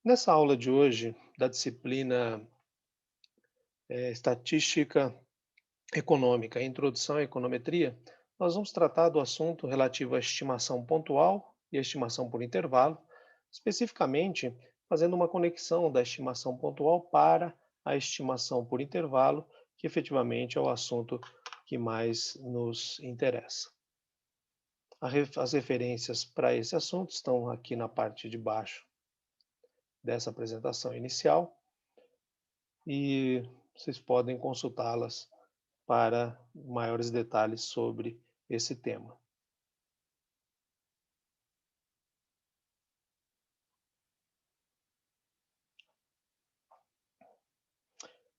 Nessa aula de hoje, da disciplina Estatística Econômica, Introdução à Econometria, nós vamos tratar do assunto relativo à estimação pontual e à estimação por intervalo, especificamente fazendo uma conexão da estimação pontual para a estimação por intervalo, que efetivamente é o assunto que mais nos interessa. As referências para esse assunto estão aqui na parte de baixo dessa apresentação inicial e vocês podem consultá-las para maiores detalhes sobre esse tema.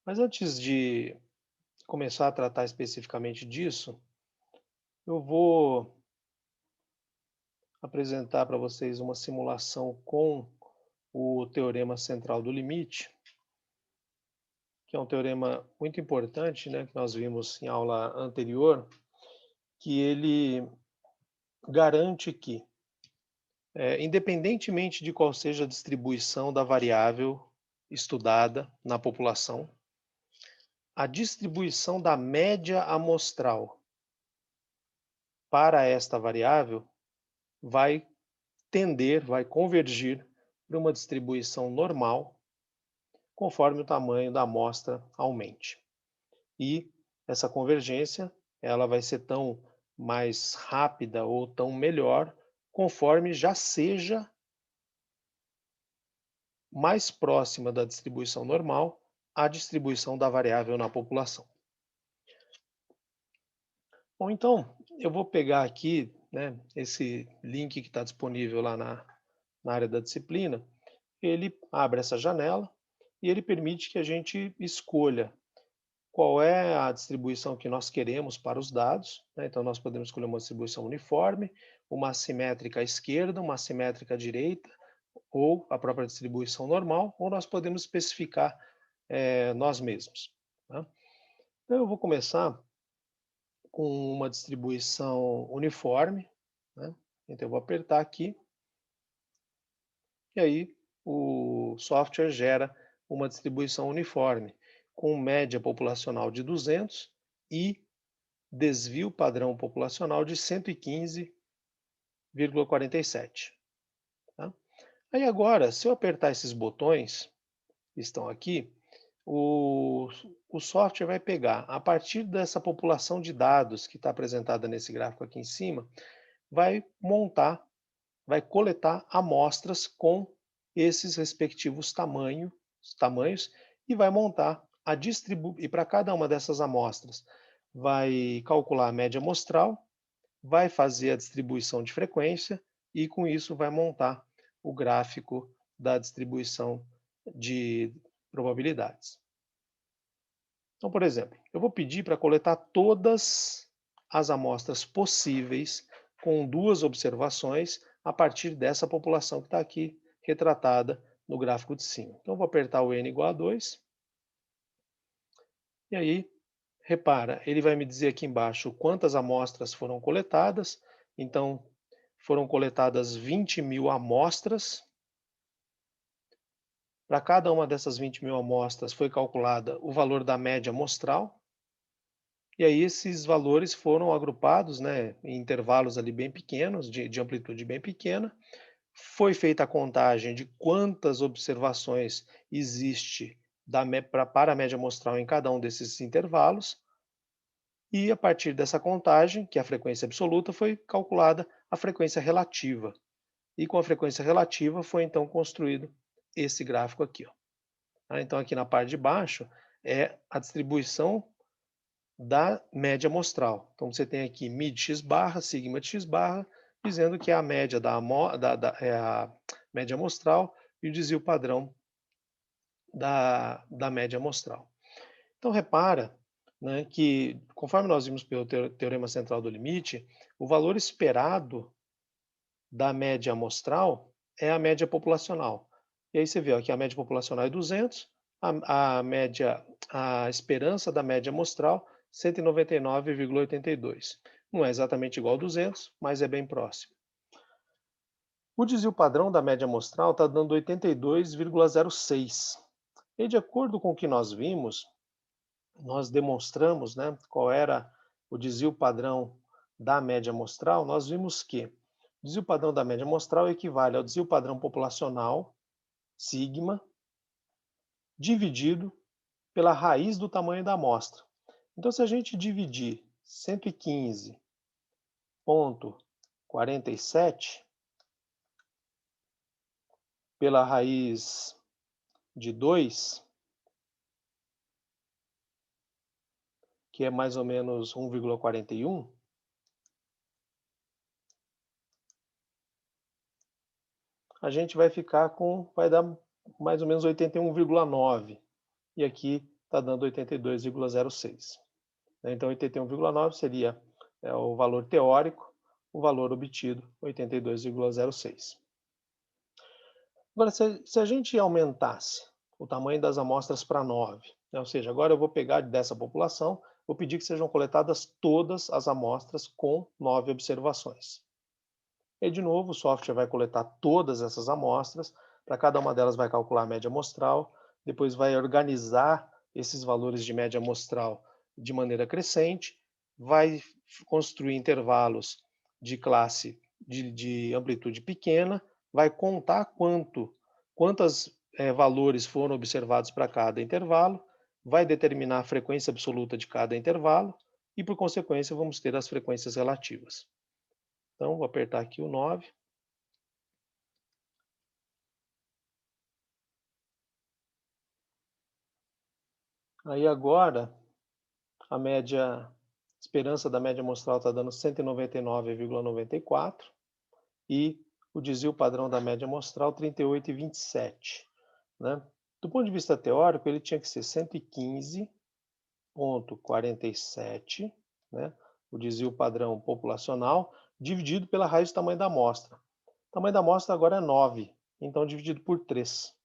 Mas antes de começar a tratar especificamente disso, eu vou apresentar para vocês uma simulação com o teorema central do limite, que é um teorema muito importante, né, que nós vimos em aula anterior, que ele garante que, independentemente de qual seja a distribuição da variável estudada na população, a distribuição da média amostral para esta variável vai vai convergir para uma distribuição normal, conforme o tamanho da amostra aumente. E essa convergência, ela vai ser tão mais rápida ou tão melhor, conforme já seja mais próxima da distribuição normal a distribuição da variável na população. Bom, então eu vou pegar aqui, né, esse link que está disponível lá na área da disciplina. Ele abre essa janela e ele permite que a gente escolha qual é a distribuição que nós queremos para os dados, né? Então nós podemos escolher uma distribuição uniforme, uma assimétrica à esquerda, uma assimétrica à direita, ou a própria distribuição normal, ou nós podemos especificar nós mesmos, tá? Então eu vou começar com uma distribuição uniforme, né? Então eu vou apertar aqui e aí o software gera uma distribuição uniforme com média populacional de 200 e desvio padrão populacional de 115,47. Tá? Aí agora, se eu apertar esses botões que estão aqui, o, o software vai pegar, a partir dessa população de dados que está apresentada nesse gráfico aqui em cima, vai montar, vai coletar amostras com esses respectivos tamanhos e vai montar a e para cada uma dessas amostras vai calcular a média amostral, vai fazer a distribuição de frequência e com isso vai montar o gráfico da distribuição de probabilidades. Então, por exemplo, eu vou pedir para coletar todas as amostras possíveis com duas observações a partir dessa população que está aqui retratada no gráfico de cima. Então, eu vou apertar o n igual a 2 e aí, repara, ele vai me dizer aqui embaixo quantas amostras foram coletadas. Então, foram coletadas 20.000 amostras. Para cada uma dessas 20.000 amostras foi calculada o valor da média amostral. E aí esses valores foram agrupados, né, em intervalos ali bem pequenos, de amplitude bem pequena. Foi feita a contagem de quantas observações existe para a média amostral em cada um desses intervalos. E a partir dessa contagem, que é a frequência absoluta, foi calculada a frequência relativa. E com a frequência relativa foi então construído esse gráfico aqui, ó. Então aqui na parte de baixo é a distribuição da média amostral. Então você tem aqui mid x barra, sigma de x barra, dizendo que é a média é a média amostral e o desvio padrão da média amostral. Então repara, né, que conforme nós vimos pelo teorema central do limite, o valor esperado da média amostral é a média populacional. E aí você vê ó, que a média populacional é 200, a esperança da média amostral 199,82. Não é exatamente igual a 200, mas é bem próximo. O desvio padrão da média amostral está dando 82,06. E de acordo com o que nós vimos, nós demonstramos, né, qual era o desvio padrão da média amostral, nós vimos que o desvio padrão da média amostral equivale ao desvio padrão populacional, sigma, dividido pela raiz do tamanho da amostra. Então, se a gente dividir 115,47 pela raiz de 2, que é mais ou menos 1,41, a gente vai ficar com, vai dar mais ou menos 81,9. E aqui está dando 82,06. Então, 81,9 seria o valor teórico, o valor obtido, 82,06. Agora, se a gente aumentasse o tamanho das amostras para 9, né, ou seja, agora eu vou pegar dessa população, vou pedir que sejam coletadas todas as amostras com 9 observações. E, de novo, o software vai coletar todas essas amostras, para cada uma delas vai calcular a média amostral, depois vai organizar esses valores de média amostral de maneira crescente, vai construir intervalos de classe de amplitude pequena, vai contar quantos valores foram observados para cada intervalo, vai determinar a frequência absoluta de cada intervalo e, por consequência, vamos ter as frequências relativas. Então, vou apertar aqui o 9. Aí agora, a esperança da média amostral está dando 199,94 e o desvio padrão da média amostral 38,27. Né? Do ponto de vista teórico, ele tinha que ser 115,47, né? O desvio padrão populacional, dividido pela raiz do tamanho da amostra. O tamanho da amostra agora é 9, então dividido por 3,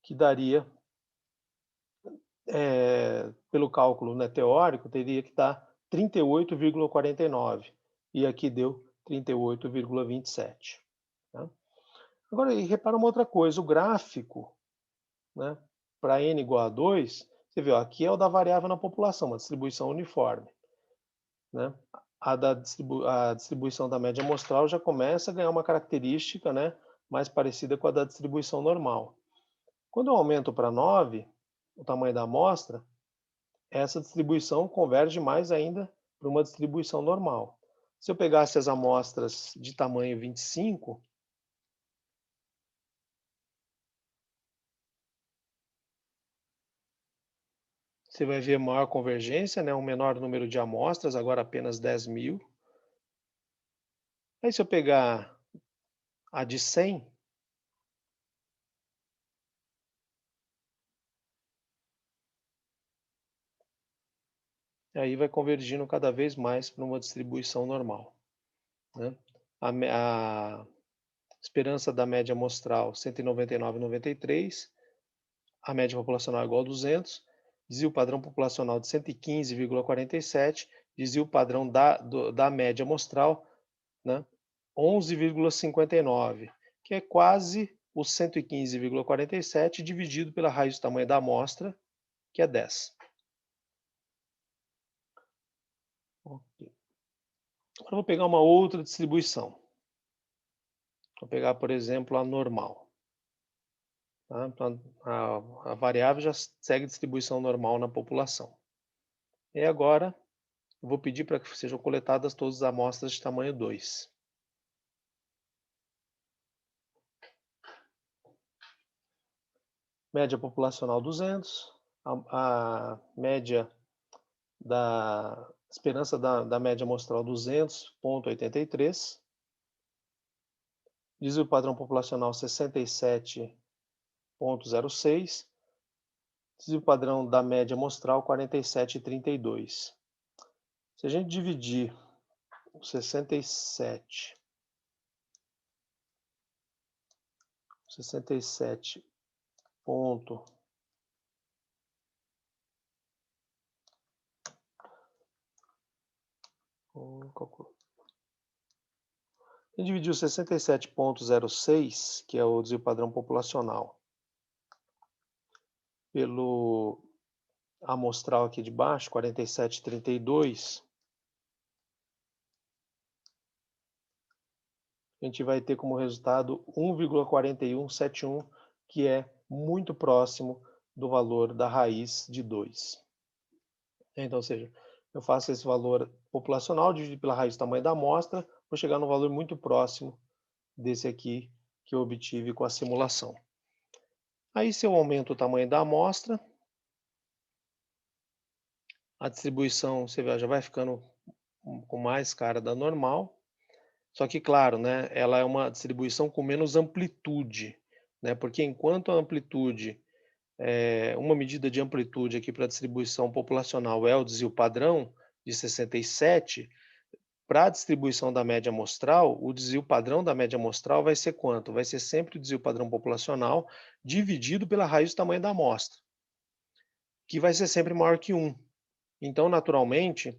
que daria, pelo cálculo, né, teórico, teria que dar 38,49, e aqui deu 38,27. Tá? Agora, repara uma outra coisa, o gráfico, né, para n igual a 2, você vê, ó, aqui é o da variável na população, uma distribuição uniforme. Né? A distribuição da média amostral já começa a ganhar uma característica, né, mais parecida com a da distribuição normal. Quando eu aumento para 9, o tamanho da amostra, essa distribuição converge mais ainda para uma distribuição normal. Se eu pegasse as amostras de tamanho 25, você vai ver maior convergência, né? Um menor número de amostras, agora apenas 10.000. Aí se eu pegar a de 100, aí vai convergindo cada vez mais para uma distribuição normal. Né? A esperança da média amostral 199,93, a média populacional é igual a 200, desvio padrão populacional de 115,47, desvio padrão da média amostral, né, 11,59, que é quase o 115,47 dividido pela raiz do tamanho da amostra, que é 10. Okay. Agora eu vou pegar uma outra distribuição. Vou pegar, por exemplo, a normal. Tá? Então, a variável já segue distribuição normal na população. E agora, eu vou pedir para que sejam coletadas todas as amostras de tamanho 2. Média populacional 200, a média da esperança da média amostral 200,83, desvio padrão populacional 67,06, desvio padrão da média amostral 47,32. Se a gente dividir o 67 ponto A gente dividiu 67,06, que é o desvio padrão populacional, pelo amostral aqui de baixo, 47,32, a gente vai ter como resultado 1,4171, que é muito próximo do valor da raiz de 2. Então, ou seja, eu faço esse valor populacional, dividido pela raiz do tamanho da amostra, vou chegar num valor muito próximo desse aqui que eu obtive com a simulação. Aí, se eu aumento o tamanho da amostra, a distribuição, você vê, já vai ficando com mais cara da normal. Só que, claro, né, ela é uma distribuição com menos amplitude, né, porque enquanto a amplitude, uma medida de amplitude aqui para a distribuição populacional é o desvio padrão de 67, para a distribuição da média amostral, o desvio padrão da média amostral vai ser quanto? Vai ser sempre o desvio padrão populacional dividido pela raiz do tamanho da amostra, que vai ser sempre maior que 1. Então, naturalmente,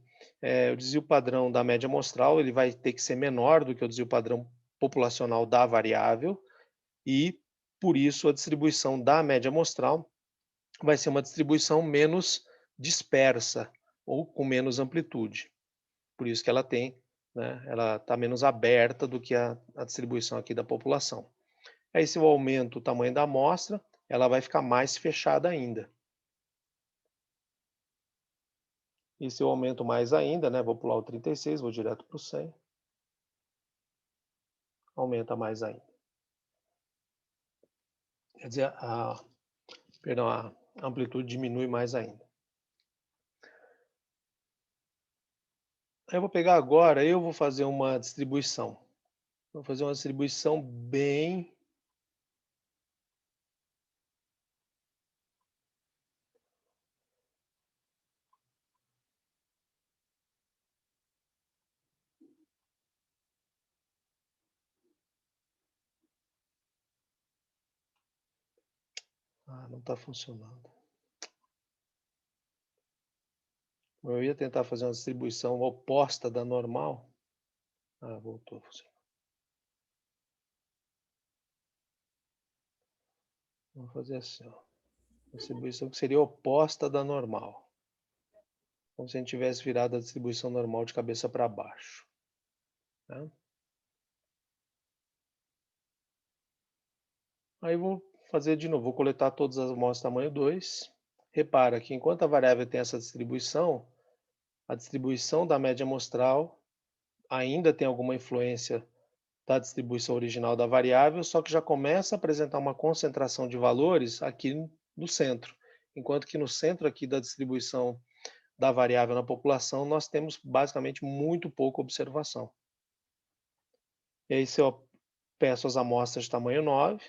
o desvio padrão da média amostral ele vai ter que ser menor do que o desvio padrão populacional da variável e, por isso, a distribuição da média amostral vai ser uma distribuição menos dispersa ou com menos amplitude. Por isso que ela tem, né, ela está menos aberta do que a distribuição aqui da população. Aí, se eu aumento o tamanho da amostra, ela vai ficar mais fechada ainda. E se eu aumento mais ainda, né, vou pular o 36, vou direto para o 100, aumenta mais ainda. Quer dizer, perdão, a amplitude diminui mais ainda. Aí eu vou pegar agora, eu vou fazer uma distribuição. Vou fazer uma distribuição bem... não está funcionando. Eu ia tentar fazer uma distribuição oposta da normal. Voltou a funcionar. Vamos fazer assim, ó. Uma distribuição que seria oposta da normal. Como se a gente tivesse virado a distribuição normal de cabeça para baixo. Tá? Aí vou fazer de novo, vou coletar todas as amostras tamanho 2. Repara que enquanto a variável tem essa distribuição, a distribuição da média amostral ainda tem alguma influência da distribuição original da variável, só que já começa a apresentar uma concentração de valores aqui no centro. Enquanto que no centro aqui da distribuição da variável na população, nós temos basicamente muito pouca observação. E aí, se eu peço as amostras de tamanho 9,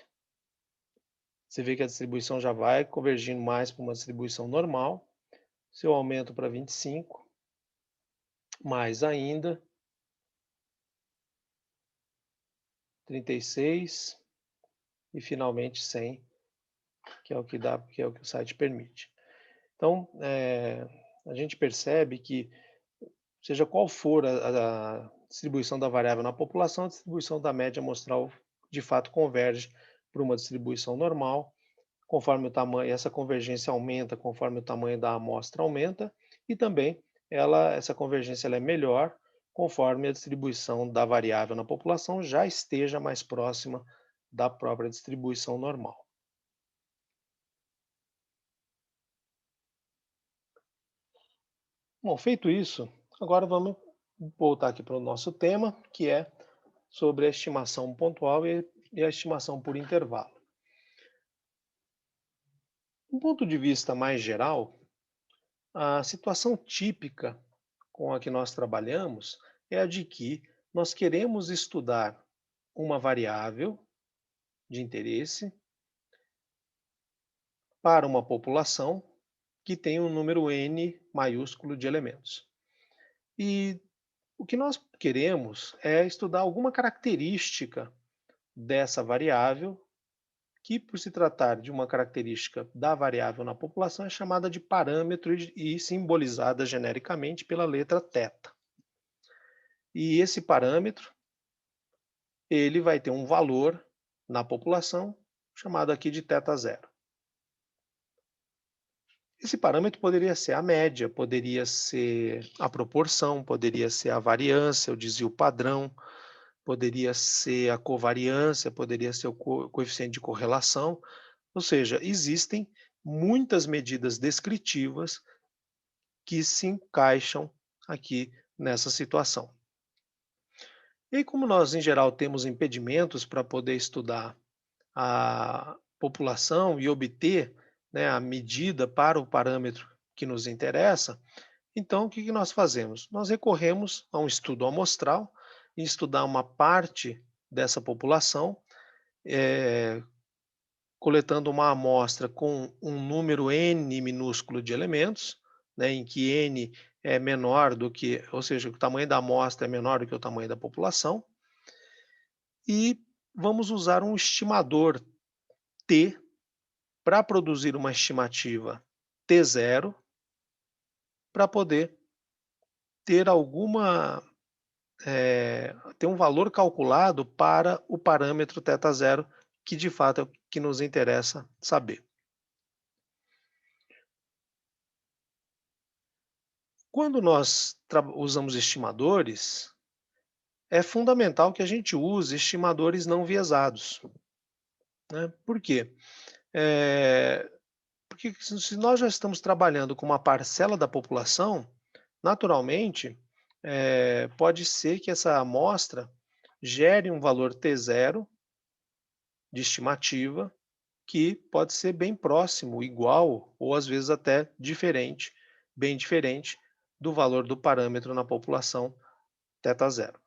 você vê que a distribuição já vai convergindo mais para uma distribuição normal. Se eu aumento para 25, mais ainda, 36 e finalmente 100, que é o que dá, que é o que o site permite. Então, a gente percebe que, seja qual for a distribuição da variável na população, a distribuição da média amostral de fato converge para uma distribuição normal, conforme o tamanho, essa convergência aumenta conforme o tamanho da amostra aumenta, e também essa convergência ela é melhor conforme a distribuição da variável na população já esteja mais próxima da própria distribuição normal. Bom, feito isso, agora vamos voltar aqui para o nosso tema, que é sobre a estimação pontual e a estimação por intervalo. Do ponto de vista mais geral, a situação típica com a que nós trabalhamos é a de que nós queremos estudar uma variável de interesse para uma população que tem um número n maiúsculo de elementos. E o que nós queremos é estudar alguma característica dessa variável, que, por se tratar de uma característica da variável na população, é chamada de parâmetro e simbolizada genericamente pela letra θ. E esse parâmetro ele vai ter um valor na população, chamado aqui de θ0. Esse parâmetro poderia ser a média, poderia ser a proporção, poderia ser a variância, o desvio padrão, poderia ser a covariância, poderia ser o coeficiente de correlação, ou seja, existem muitas medidas descritivas que se encaixam aqui nessa situação. E como nós, em geral, temos impedimentos para poder estudar a população e obter, né, a medida para o parâmetro que nos interessa, então o que que nós fazemos? Nós recorremos a um estudo amostral e estudar uma parte dessa população, eh, coletando uma amostra com um número n minúsculo de elementos, né, em que n é menor do que, ou seja, o tamanho da amostra é menor do que o tamanho da população, e vamos usar um estimador t para produzir uma estimativa t0 para poder ter alguma ter um valor calculado para o parâmetro θ0, que de fato é o que nos interessa saber. Quando nós usamos estimadores, é fundamental que a gente use estimadores não viesados, né? Por quê? Porque se nós já estamos trabalhando com uma parcela da população, naturalmente, pode ser que essa amostra gere um valor t0 de estimativa, que pode ser bem próximo, igual ou às vezes até diferente, bem diferente do valor do parâmetro na população θ0.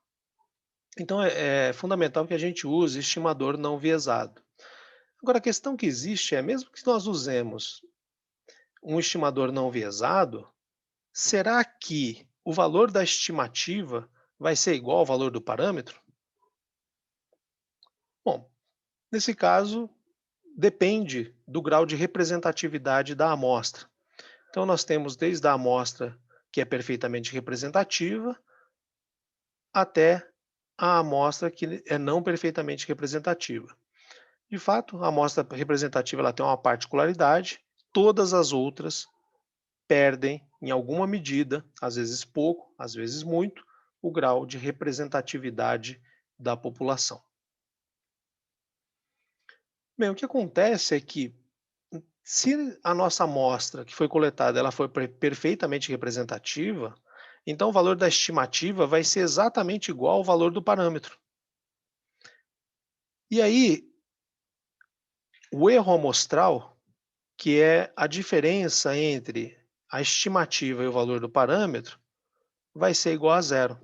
Então é fundamental que a gente use estimador não viesado. Agora a questão que existe é, mesmo que nós usemos um estimador não viesado, será que o valor da estimativa vai ser igual ao valor do parâmetro? Bom, nesse caso, depende do grau de representatividade da amostra. Então, nós temos desde a amostra que é perfeitamente representativa até a amostra que é não perfeitamente representativa. De fato, a amostra representativa ela tem uma particularidade, todas as outras perdem, em alguma medida, às vezes pouco, às vezes muito, o grau de representatividade da população. Bem, o que acontece é que, se a nossa amostra que foi coletada ela foi perfeitamente representativa, então o valor da estimativa vai ser exatamente igual ao valor do parâmetro. E aí, o erro amostral, que é a diferença entre a estimativa e o valor do parâmetro, vai ser igual a zero.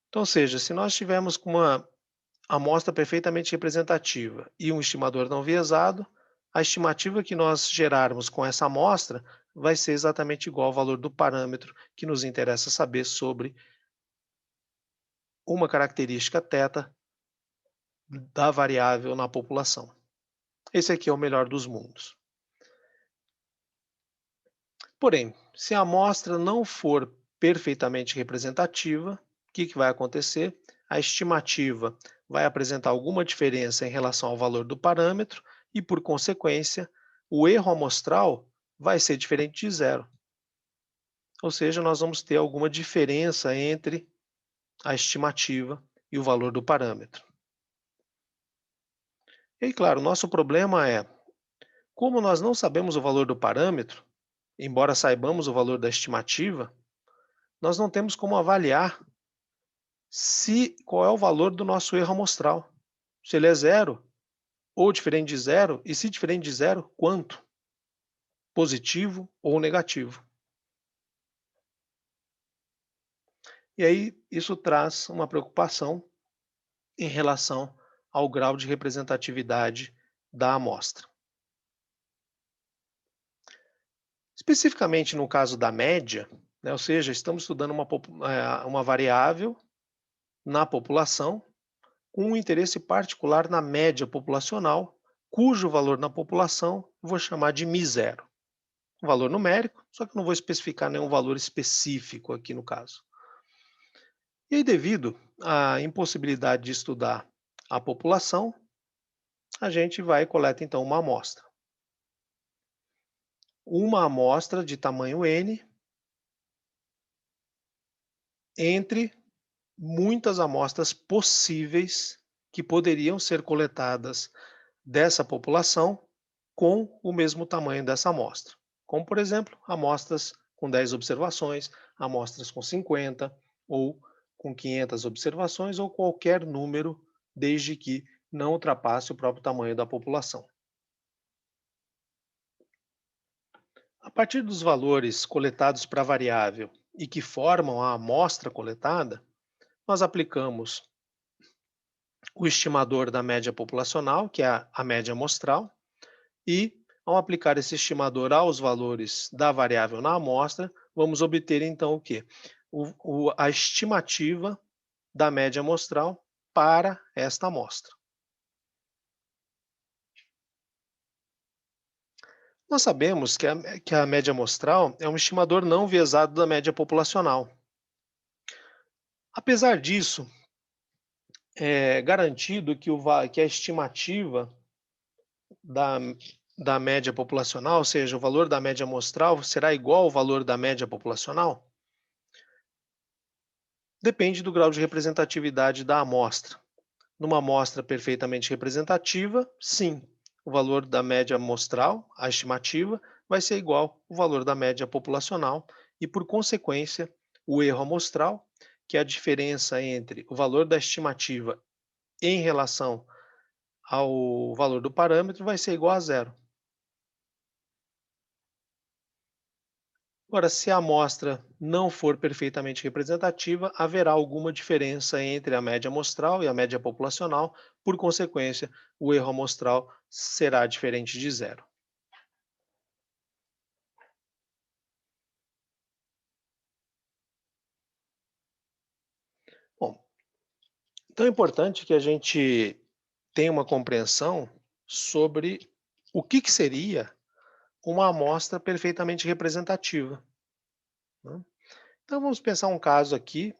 Então, ou seja, se nós tivermos com uma amostra perfeitamente representativa e um estimador não viesado, a estimativa que nós gerarmos com essa amostra vai ser exatamente igual ao valor do parâmetro que nos interessa saber sobre uma característica θ da variável na população. Esse aqui é o melhor dos mundos. Porém, se a amostra não for perfeitamente representativa, o que vai acontecer? A estimativa vai apresentar alguma diferença em relação ao valor do parâmetro e, por consequência, o erro amostral vai ser diferente de zero. Ou seja, nós vamos ter alguma diferença entre a estimativa e o valor do parâmetro. E, claro, o nosso problema é, como nós não sabemos o valor do parâmetro, embora saibamos o valor da estimativa, nós não temos como avaliar qual é o valor do nosso erro amostral. Se ele é zero ou diferente de zero, e se diferente de zero, quanto? Positivo ou negativo. E aí isso traz uma preocupação em relação ao grau de representatividade da amostra. Especificamente no caso da média, né, ou seja, estamos estudando uma variável na população com um interesse particular na média populacional, cujo valor na população eu vou chamar de μ0. Um valor numérico, só que não vou especificar nenhum valor específico aqui no caso. E aí, devido a impossibilidade de estudar a população, a gente vai e coleta então uma amostra. Uma amostra de tamanho N entre muitas amostras possíveis que poderiam ser coletadas dessa população com o mesmo tamanho dessa amostra. Como, por exemplo, amostras com 10 observações, amostras com 50 ou com 500 observações ou qualquer número, desde que não ultrapasse o próprio tamanho da população. A partir dos valores coletados para a variável e que formam a amostra coletada, nós aplicamos o estimador da média populacional, que é a média amostral, e, ao aplicar esse estimador aos valores da variável na amostra, vamos obter então o quê? A estimativa da média amostral para esta amostra. Nós sabemos que a média amostral é um estimador não viesado da média populacional. Apesar disso, é garantido que a estimativa da, da média populacional, ou seja, o valor da média amostral, será igual ao valor da média populacional? Depende do grau de representatividade da amostra. Numa amostra perfeitamente representativa, sim, o valor da média amostral, a estimativa, vai ser igual ao valor da média populacional e, por consequência, o erro amostral, que é a diferença entre o valor da estimativa em relação ao valor do parâmetro, vai ser igual a zero. Agora, se a amostra não for perfeitamente representativa, haverá alguma diferença entre a média amostral e a média populacional, por consequência, o erro amostral será diferente de zero. Bom, então é importante que a gente tenha uma compreensão sobre o que seria uma amostra perfeitamente representativa, né? Então vamos pensar um caso aqui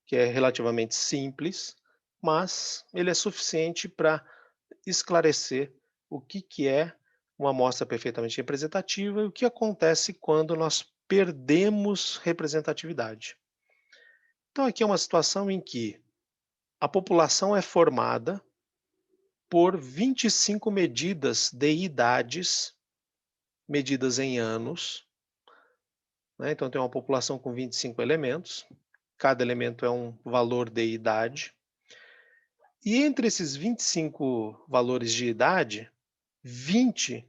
que é relativamente simples, mas ele é suficiente para esclarecer o que é uma amostra perfeitamente representativa e o que acontece quando nós perdemos representatividade. Então aqui é uma situação em que a população é formada por 25 medidas de idades, medidas em anos, né? Então tem uma população com 25 elementos, cada elemento é um valor de idade, e entre esses 25 valores de idade, 20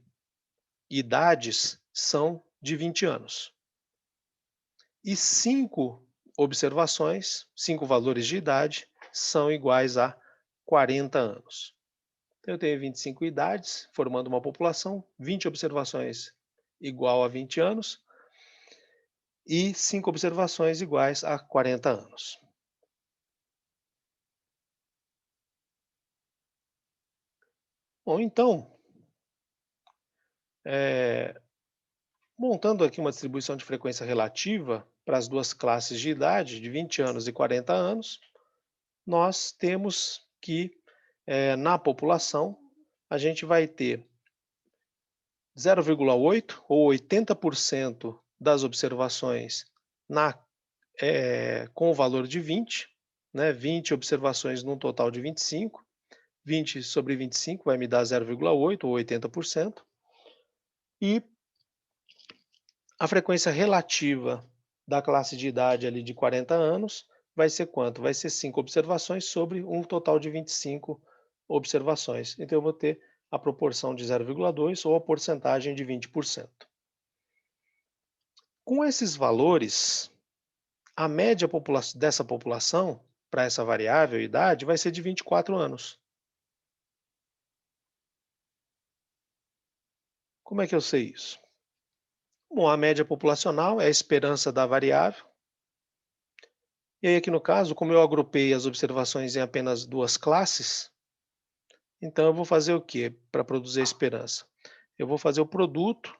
idades são de 20 anos. E 5 observações, 5 valores de idade, são iguais a 40 anos. Então, eu tenho 25 idades, formando uma população, 20 observações igual a 20 anos, e 5 observações iguais a 40 anos. Bom, então, montando aqui uma distribuição de frequência relativa para as duas classes de idade, de 20 anos e 40 anos, nós temos que, na população, a gente vai ter 0,8 ou 80% das observações com o valor de 20, né? 20 observações num total de 25. 20 sobre 25 vai me dar 0,8 ou 80%. E a frequência relativa da classe de idade ali de 40 anos vai ser quanto? Vai ser 5 observações sobre um total de 25 observações. Então eu vou ter a proporção de 0,2 ou a porcentagem de 20%. Com esses valores, a média dessa população, para essa variável idade, vai ser de 24 anos. Como é que eu sei isso? Bom, a média populacional é a esperança da variável. E aí, aqui no caso, como eu agrupei as observações em apenas duas classes, então eu vou fazer o quê para produzir a esperança? Eu vou fazer o produto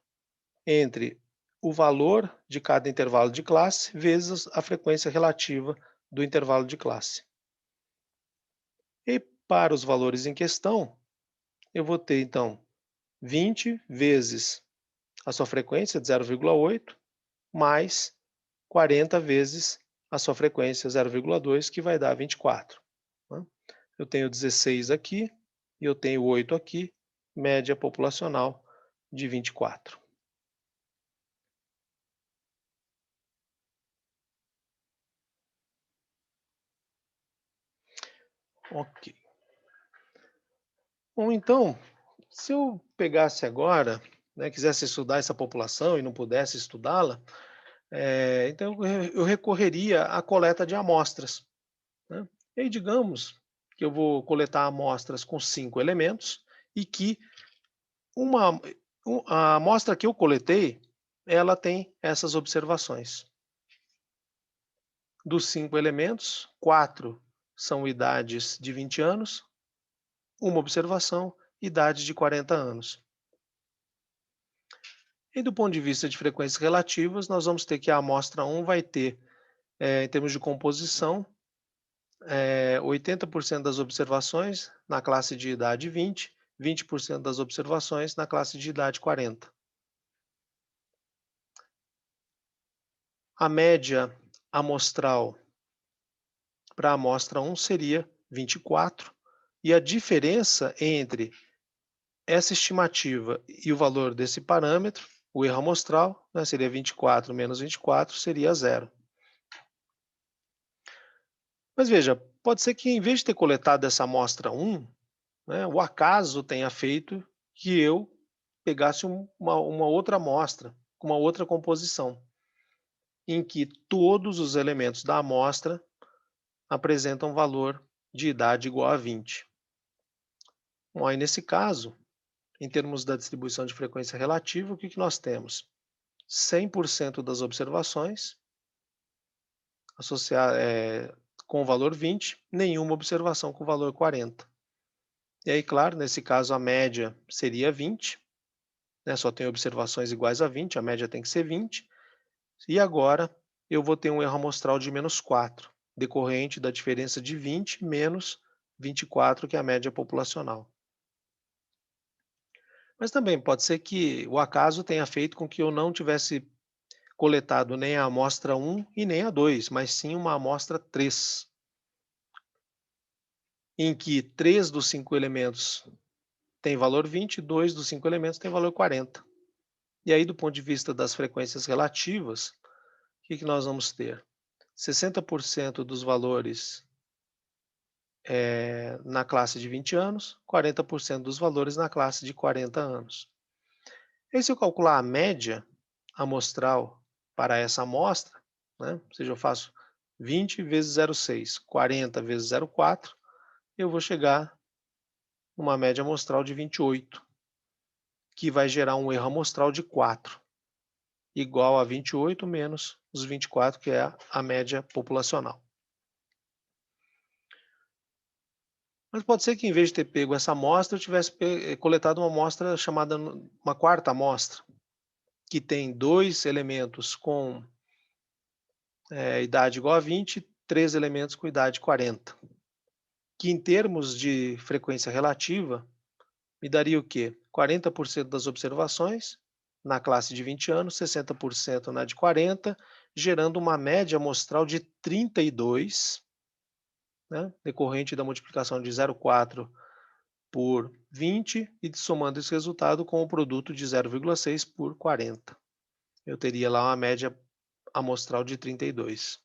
entre o valor de cada intervalo de classe vezes a frequência relativa do intervalo de classe. E para os valores em questão, eu vou ter, então, 20 vezes a sua frequência de 0,8, mais 40 vezes a sua frequência 0,2, que vai dar 24. Né? Eu tenho 16 aqui e eu tenho 8 aqui, média populacional de 24. Ok. Bom, então, se eu pegasse agora, né, quisesse estudar essa população e não pudesse estudá-la, então eu recorreria à coleta de amostras. Né? E aí, digamos que eu vou coletar amostras com 5 elementos e que uma, a amostra que eu coletei, ela tem essas observações. Dos 5 elementos, 4 são idades de 20 anos, uma observação, idade de 40 anos. E do ponto de vista de frequências relativas, nós vamos ter que a amostra 1 vai ter, em termos de composição, 80% das observações na classe de idade 20, 20% das observações na classe de idade 40. A média amostral para a amostra 1 seria 24, e a diferença entre essa estimativa e o valor desse parâmetro, o erro amostral, né, seria 24 menos 24, seria 0. Mas veja, pode ser que em vez de ter coletado essa amostra 1, né, o acaso tenha feito que eu pegasse uma outra amostra, com uma outra composição, em que todos os elementos da amostra apresentam valor de idade igual a 20. Bom, aí nesse caso, em termos da distribuição de frequência relativa, o que nós temos? 100% das observações com o valor 20, nenhuma observação com o valor 40. E aí, claro, nesse caso a média seria 20, né, só tem observações iguais a 20, a média tem que ser 20. E agora eu vou ter um erro amostral de menos 4, decorrente da diferença de 20 menos 24, que é a média populacional. Mas também pode ser que o acaso tenha feito com que eu não tivesse coletado nem a amostra 1 e nem a 2, mas sim uma amostra 3, em que 3 dos 5 elementos tem valor 20 e 2 dos 5 elementos tem valor 40. E aí, do ponto de vista das frequências relativas, o que nós vamos ter? 60% dos valores na classe de 20 anos, 40% dos valores na classe de 40 anos. E se eu calcular a média amostral para essa amostra, né, ou seja, eu faço 20 vezes 0,6, 40 vezes 0,4, eu vou chegar numa média amostral de 28, que vai gerar um erro amostral de 4, igual a 28 menos os 24, que é a média populacional. Mas pode ser que, em vez de ter pego essa amostra, eu tivesse coletado uma amostra chamada uma quarta amostra, que tem 2 elementos com idade igual a 20, 3 elementos com idade 40. Que, em termos de frequência relativa, me daria o quê? 40% das observações na classe de 20 anos, 60% na de 40, gerando uma média amostral de 32, né, decorrente da multiplicação de 0,4 por 20 e somando esse resultado com o produto de 0,6 por 40. Eu teria lá uma média amostral de 32.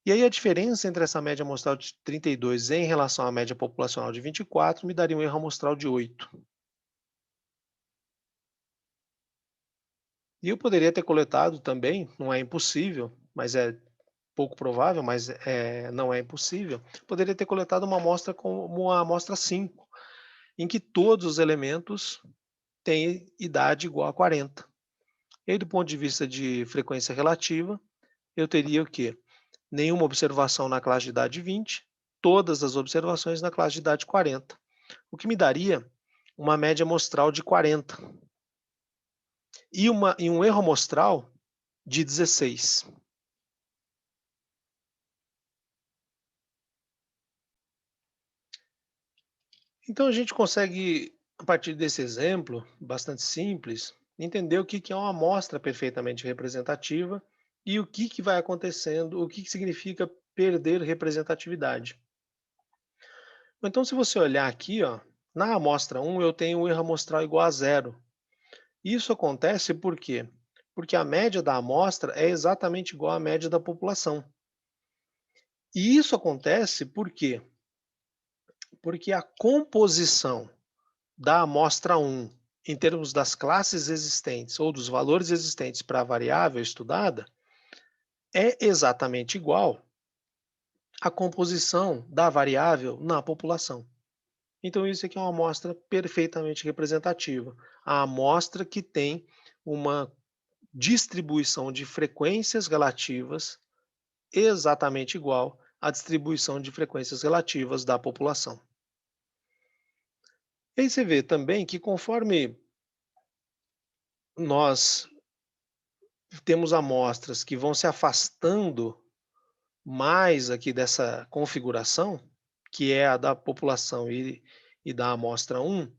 E aí a diferença entre essa média amostral de 32 em relação à média populacional de 24 me daria um erro amostral de 8. E eu poderia ter coletado também, não é impossível, mas é pouco provável, mas não é impossível, poderia ter coletado uma amostra como a amostra 5, em que todos os elementos têm idade igual a 40. E aí, do ponto de vista de frequência relativa, eu teria o quê? Nenhuma observação na classe de idade 20, todas as observações na classe de idade 40, o que me daria uma média amostral de 40 e um erro amostral de 16. Então a gente consegue, a partir desse exemplo, bastante simples, entender o que que é uma amostra perfeitamente representativa e o que vai acontecendo, o que significa perder representatividade. Então, se você olhar aqui, ó, na amostra um eu tenho um erro amostral igual a zero. Isso acontece por quê? Porque a média da amostra é exatamente igual à média da população. E isso acontece por quê? Porque a composição da amostra um, em termos das classes existentes ou dos valores existentes para a variável estudada, é exatamente igual à composição da variável na população. Então, isso aqui é uma amostra perfeitamente representativa. A amostra que tem uma distribuição de frequências relativas exatamente igual à distribuição de frequências relativas da população. E aí você vê também que conforme nós temos amostras que vão se afastando mais aqui dessa configuração, que é a da população e da amostra um,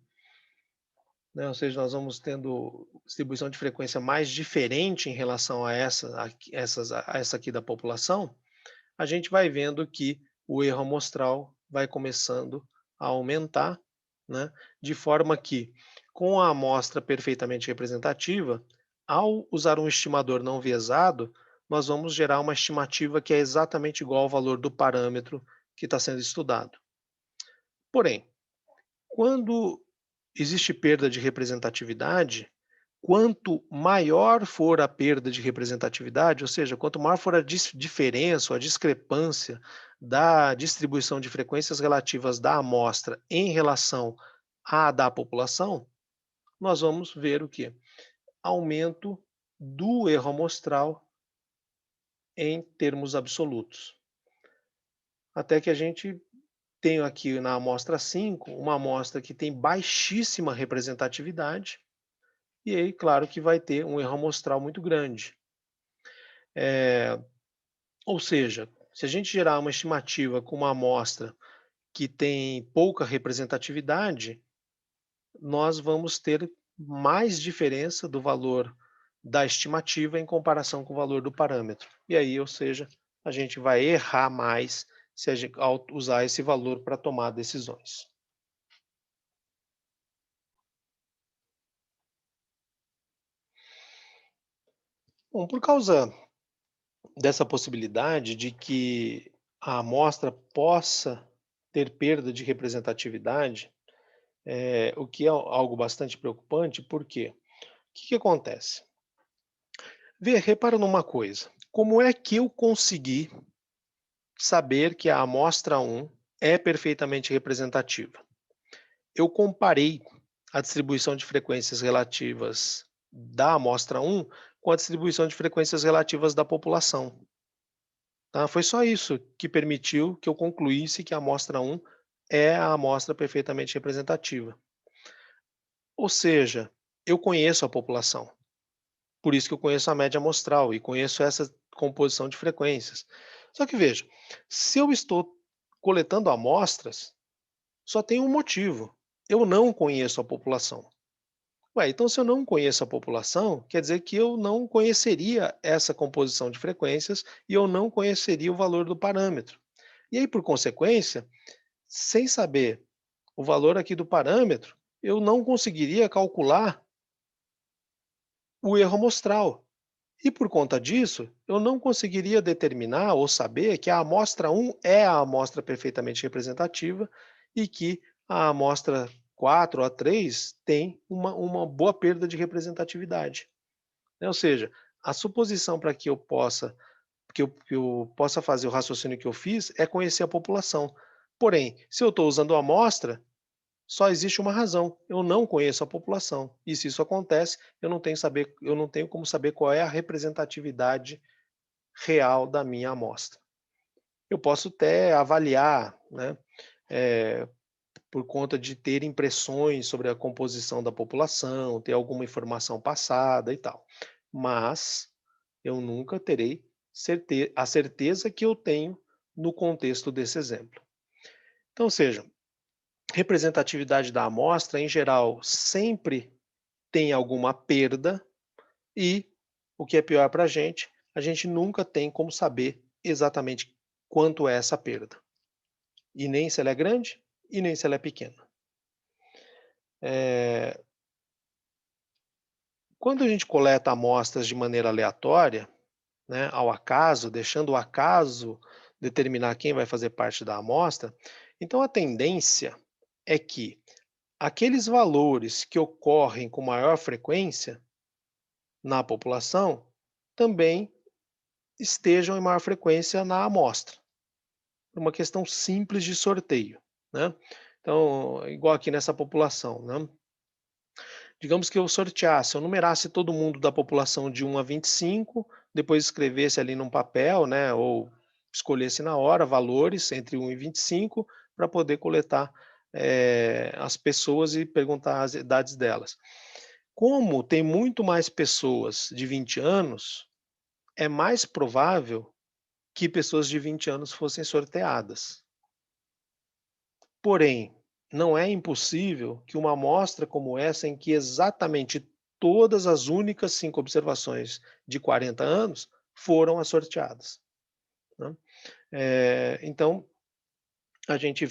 né, ou seja, nós vamos tendo distribuição de frequência mais diferente em relação a essa aqui da população, a gente vai vendo que o erro amostral vai começando a aumentar, né, de forma que, com a amostra perfeitamente representativa, ao usar um estimador não viesado, nós vamos gerar uma estimativa que é exatamente igual ao valor do parâmetro que está sendo estudado. Porém, quando existe perda de representatividade, quanto maior for a perda de representatividade, ou seja, quanto maior for a diferença ou a discrepância da distribuição de frequências relativas da amostra em relação à da população, nós vamos ver o quê? Aumento do erro amostral em termos absolutos. Até que a gente tem aqui na amostra 5 uma amostra que tem baixíssima representatividade, e aí, claro que vai ter um erro amostral muito grande. Ou seja, se a gente gerar uma estimativa com uma amostra que tem pouca representatividade, nós vamos ter mais diferença do valor da estimativa em comparação com o valor do parâmetro. E aí, ou seja, a gente vai errar mais se a gente, ao usar esse valor para tomar decisões. Bom, por causa dessa possibilidade de que a amostra possa ter perda de representatividade, o que é algo bastante preocupante, por quê? O que acontece? Repara numa coisa, como é que eu consegui saber que a amostra um é perfeitamente representativa? Eu comparei a distribuição de frequências relativas da amostra um com a distribuição de frequências relativas da população. Tá? Foi só isso que permitiu que eu concluísse que a amostra um é a amostra perfeitamente representativa. Ou seja, eu conheço a população. Por isso que eu conheço a média amostral e conheço essa composição de frequências. Só que veja, se eu estou coletando amostras, só tem um motivo. Eu não conheço a população. Ué, então se eu não conheço a população, quer dizer que eu não conheceria essa composição de frequências e eu não conheceria o valor do parâmetro. E aí, por consequência, sem saber o valor aqui do parâmetro, eu não conseguiria calcular o erro amostral. E por conta disso, eu não conseguiria determinar ou saber que a amostra um é a amostra perfeitamente representativa e que a amostra 4 ou a 3 tem uma boa perda de representatividade. Ou seja, a suposição para que eu possa fazer o raciocínio que eu fiz é conhecer a população. Porém, se eu estou usando a amostra, só existe uma razão, eu não conheço a população. E se isso acontece, eu não tenho como saber qual é a representatividade real da minha amostra. Eu posso até avaliar, né, eh, por conta de ter impressões sobre a composição da população, ter alguma informação passada e tal. Mas eu nunca terei a certeza que eu tenho no contexto desse exemplo. Então, ou seja, representatividade da amostra, em geral, sempre tem alguma perda e, o que é pior para a gente nunca tem como saber exatamente quanto é essa perda. E nem se ela é grande e nem se ela é pequena. Quando a gente coleta amostras de maneira aleatória, né, ao acaso, deixando o acaso determinar quem vai fazer parte da amostra, então a tendência é que aqueles valores que ocorrem com maior frequência na população também estejam em maior frequência na amostra. Uma questão simples de sorteio, né? Então, igual aqui nessa população, né? Digamos que eu sorteasse, eu numerasse todo mundo da população de 1 a 25, depois escrevesse ali num papel, né, ou escolhesse na hora valores entre 1 e 25 para poder coletar, as pessoas e perguntar as idades delas. Como tem muito mais pessoas de 20 anos, é mais provável que pessoas de 20 anos fossem sorteadas. Porém, não é impossível que uma amostra como essa, em que exatamente todas as únicas 5 observações de 40 anos foram as sorteadas, né. Então, a gente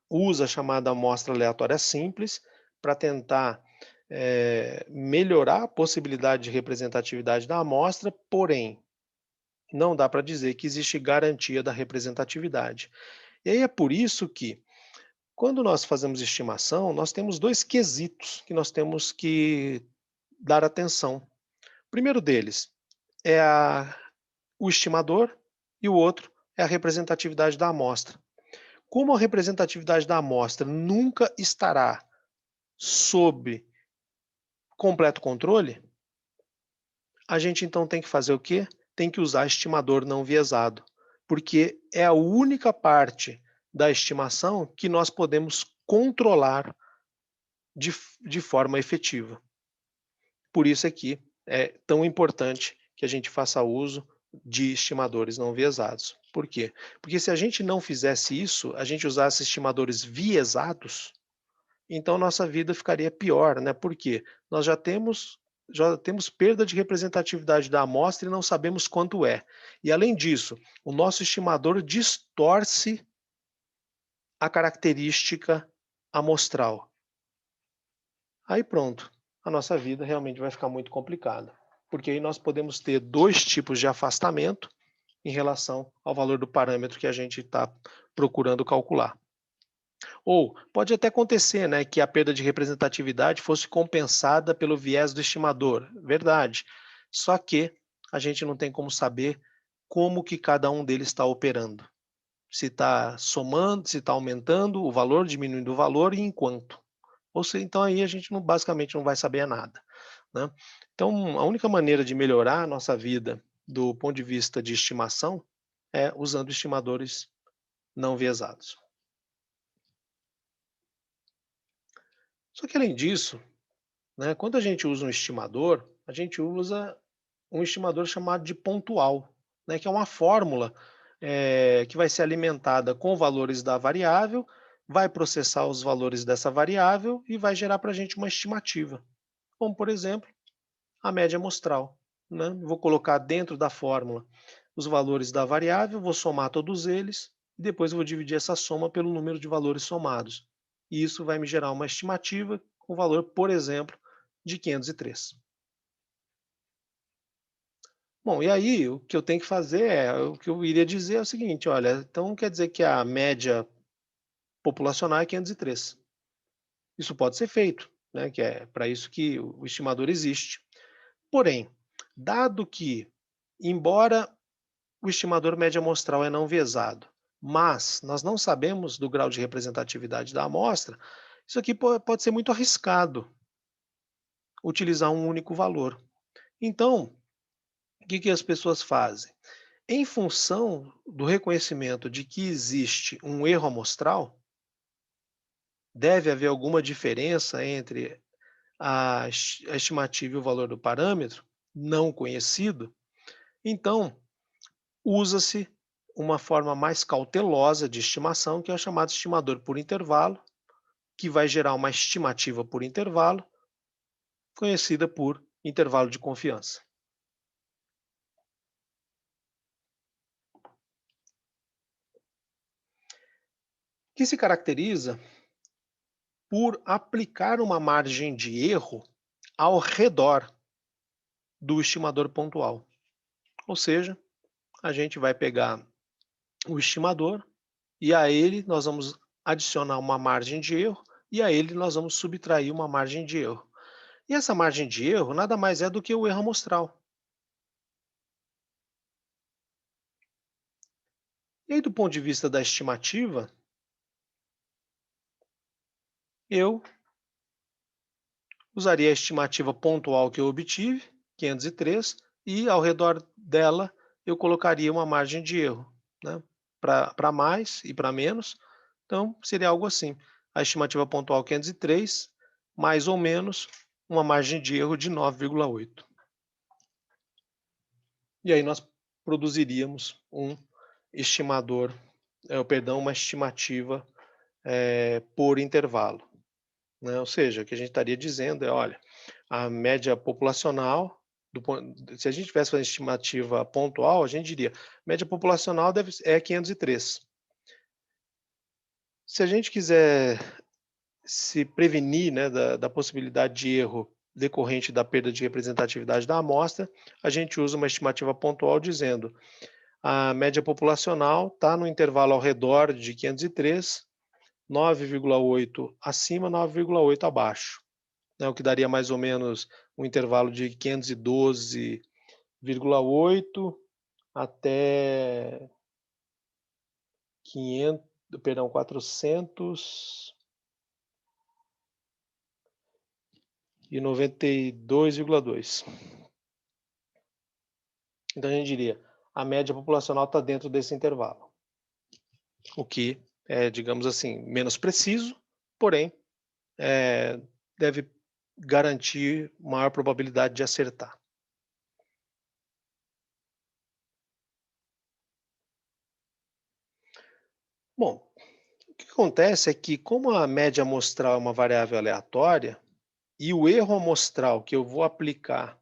usa a chamada amostra aleatória simples para tentar, melhorar a possibilidade de representatividade da amostra, porém, não dá para dizer que existe garantia da representatividade. E aí é por isso que, quando nós fazemos estimação, nós temos 2 quesitos que nós temos que dar atenção. O primeiro deles é o estimador e o outro é a representatividade da amostra. Como a representatividade da amostra nunca estará sob completo controle, a gente então tem que fazer o quê? Tem que usar estimador não viesado, porque é a única parte da estimação que nós podemos controlar de forma efetiva. Por isso é que é tão importante que a gente faça uso de estimadores não viesados. Por quê? Porque se a gente não fizesse isso, a gente usasse estimadores viesados, então nossa vida ficaria pior, né? Por quê? Nós já temos perda de representatividade da amostra e não sabemos quanto é. E além disso, o nosso estimador distorce a característica amostral. Aí pronto, a nossa vida realmente vai ficar muito complicada, porque aí nós podemos ter 2 tipos de afastamento em relação ao valor do parâmetro que a gente está procurando calcular. Ou pode até acontecer, né, que a perda de representatividade fosse compensada pelo viés do estimador, verdade. Só que a gente não tem como saber como que cada um deles está operando. Se está somando, se está aumentando o valor, diminuindo o valor e em quanto. Ou seja, então aí a gente não, basicamente não vai saber nada, né? Então, a única maneira de melhorar a nossa vida do ponto de vista de estimação é usando estimadores não viesados. Só que além disso, né, quando a gente usa um estimador, a gente usa um estimador chamado de pontual, né, que é uma fórmula que vai ser alimentada com valores da variável, vai processar os valores dessa variável e vai gerar para a gente uma estimativa, como por exemplo a média amostral, né? Vou colocar dentro da fórmula os valores da variável, vou somar todos eles e depois vou dividir essa soma pelo número de valores somados. E isso vai me gerar uma estimativa com valor, por exemplo, de 503. Bom, e aí o que eu tenho que fazer o que eu iria dizer é o seguinte, olha, então quer dizer que a média populacional é 503. Isso pode ser feito, né, que é para isso que o estimador existe. Porém, dado que, embora o estimador média amostral é não viesado, mas nós não sabemos do grau de representatividade da amostra, isso aqui pode ser muito arriscado, utilizar um único valor. Então, o que as pessoas fazem? Em função do reconhecimento de que existe um erro amostral, deve haver alguma diferença entre a estimativa e o valor do parâmetro, não conhecido, então usa-se uma forma mais cautelosa de estimação, que é o chamado estimador por intervalo, que vai gerar uma estimativa por intervalo, conhecida por intervalo de confiança. Que se caracteriza por aplicar uma margem de erro ao redor do estimador pontual. Ou seja, a gente vai pegar o estimador e a ele nós vamos adicionar uma margem de erro e a ele nós vamos subtrair uma margem de erro. E essa margem de erro nada mais é do que o erro amostral. E aí, do ponto de vista da estimativa, eu usaria a estimativa pontual que eu obtive, 503, e ao redor dela eu colocaria uma margem de erro, né? Para mais e para menos. Então, seria algo assim. A estimativa pontual 503, mais ou menos uma margem de erro de 9,8. E aí nós produziríamos um estimador, perdão, uma estimativa por intervalo, né? Ou seja, o que a gente estaria dizendo é, olha, a média populacional, se a gente tivesse uma estimativa pontual, a gente diria, média populacional é 503. Se a gente quiser se prevenir, né, da possibilidade de erro decorrente da perda de representatividade da amostra, a gente usa uma estimativa pontual dizendo a média populacional está no intervalo ao redor de 503, 9,8 acima, 9,8 abaixo, né, o que daria mais ou menos um intervalo de 512,8 até 500, perdão, 492,2. Então a gente diria, a média populacional está dentro desse intervalo, o que é, digamos assim, menos preciso, porém deve garantir maior probabilidade de acertar. Bom, o que acontece é que, como a média amostral é uma variável aleatória, e o erro amostral que eu vou aplicar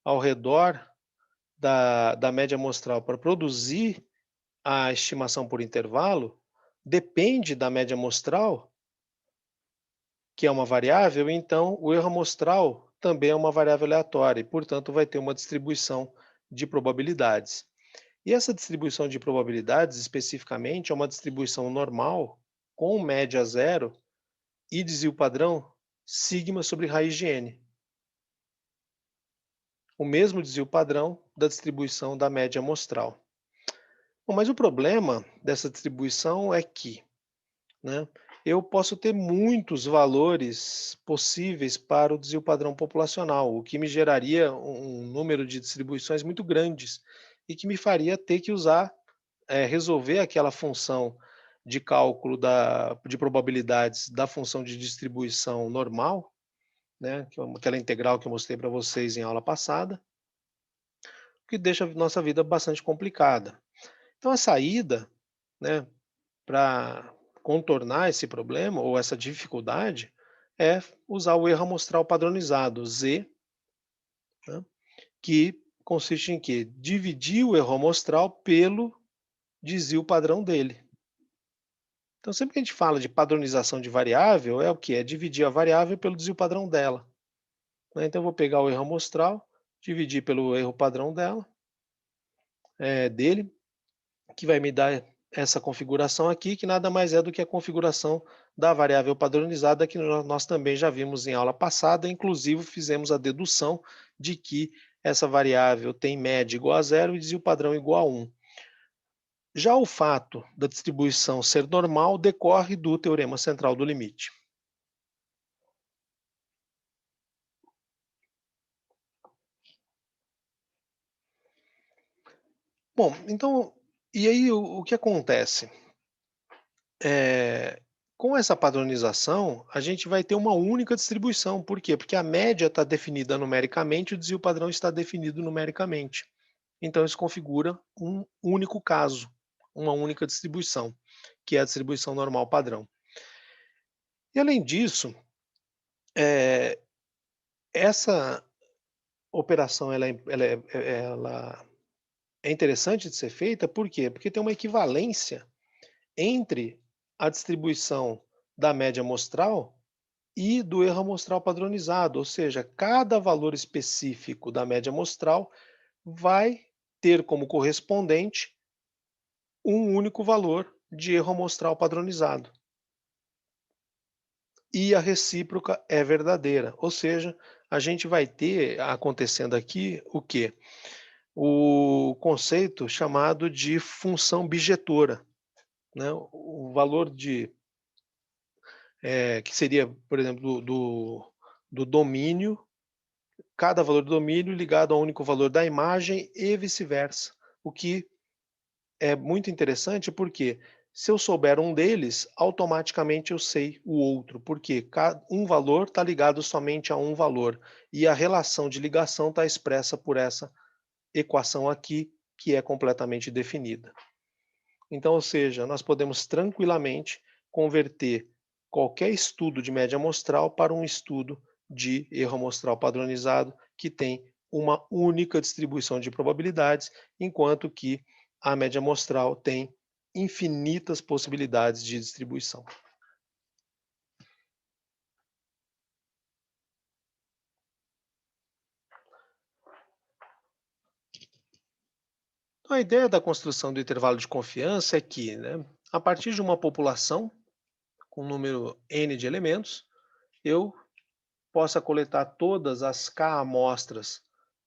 ao redor da média amostral para produzir a estimação por intervalo depende da média amostral, que é uma variável, então o erro amostral também é uma variável aleatória e, portanto, vai ter uma distribuição de probabilidades. E essa distribuição de probabilidades, especificamente, é uma distribuição normal com média zero e desvio padrão sigma sobre raiz de n. O mesmo desvio padrão da distribuição da média amostral. Bom, mas o problema dessa distribuição é que, né, eu posso ter muitos valores possíveis para o desvio padrão populacional, o que me geraria um número de distribuições muito grandes e que me faria ter que resolver aquela função de cálculo de probabilidades da função de distribuição normal, né, aquela integral que eu mostrei para vocês em aula passada, que deixa a nossa vida bastante complicada. Então a saída, né, para contornar esse problema ou essa dificuldade é usar o erro amostral padronizado, Z, né, que consiste em quê? Dividir o erro amostral pelo desvio padrão dele. Então, sempre que a gente fala de padronização de variável, é o que? É dividir a variável pelo desvio padrão dela, né? Então, eu vou pegar o erro amostral, dividir pelo erro padrão dele, que vai me dar essa configuração aqui, que nada mais é do que a configuração da variável padronizada, que nós também já vimos em aula passada, inclusive fizemos a dedução de que essa variável tem média igual a zero e desvio padrão igual a 1. Já o fato da distribuição ser normal decorre do teorema central do limite. Bom, então, e aí o que acontece? Com essa padronização, a gente vai ter uma única distribuição. Por quê? Porque a média está definida numericamente e o desvio padrão está definido numericamente. Então, isso configura um único caso, uma única distribuição, que é a distribuição normal padrão. E além disso, eh, essa operação ela é interessante de ser feita, por quê? Porque tem uma equivalência entre a distribuição da média amostral e do erro amostral padronizado, ou seja, cada valor específico da média amostral vai ter como correspondente um único valor de erro amostral padronizado. E a recíproca é verdadeira, ou seja, a gente vai ter acontecendo aqui o quê? O conceito chamado de função bijetora, né? O valor que seria, por exemplo, do domínio, cada valor do domínio ligado ao único valor da imagem e vice-versa. O que é muito interessante porque se eu souber um deles, automaticamente eu sei o outro, porque um valor está ligado somente a um valor e a relação de ligação está expressa por essa equação aqui, que é completamente definida. Então, ou seja, nós podemos tranquilamente converter qualquer estudo de média amostral para um estudo de erro amostral padronizado que tem uma única distribuição de probabilidades, enquanto que a média amostral tem infinitas possibilidades de distribuição. Então, a ideia da construção do intervalo de confiança é que, né, a partir de uma população com um número n de elementos, eu possa coletar todas as k amostras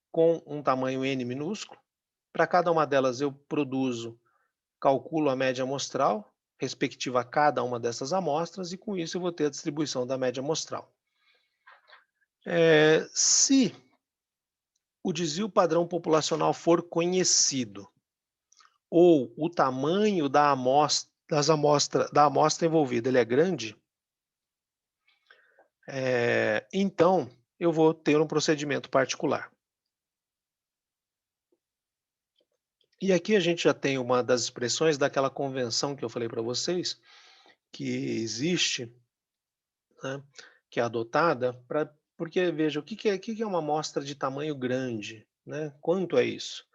com um tamanho n minúsculo. Para cada uma delas eu calculo a média amostral, respectiva a cada uma dessas amostras, e com isso eu vou ter a distribuição da média amostral. Se o desvio padrão populacional for conhecido, ou o tamanho da amostra envolvida ele é grande, então eu vou ter um procedimento particular. E aqui a gente já tem uma das expressões daquela convenção que eu falei para vocês, que existe, né, que é adotada, porque veja, o que é uma amostra de tamanho grande? Né? Quanto é isso?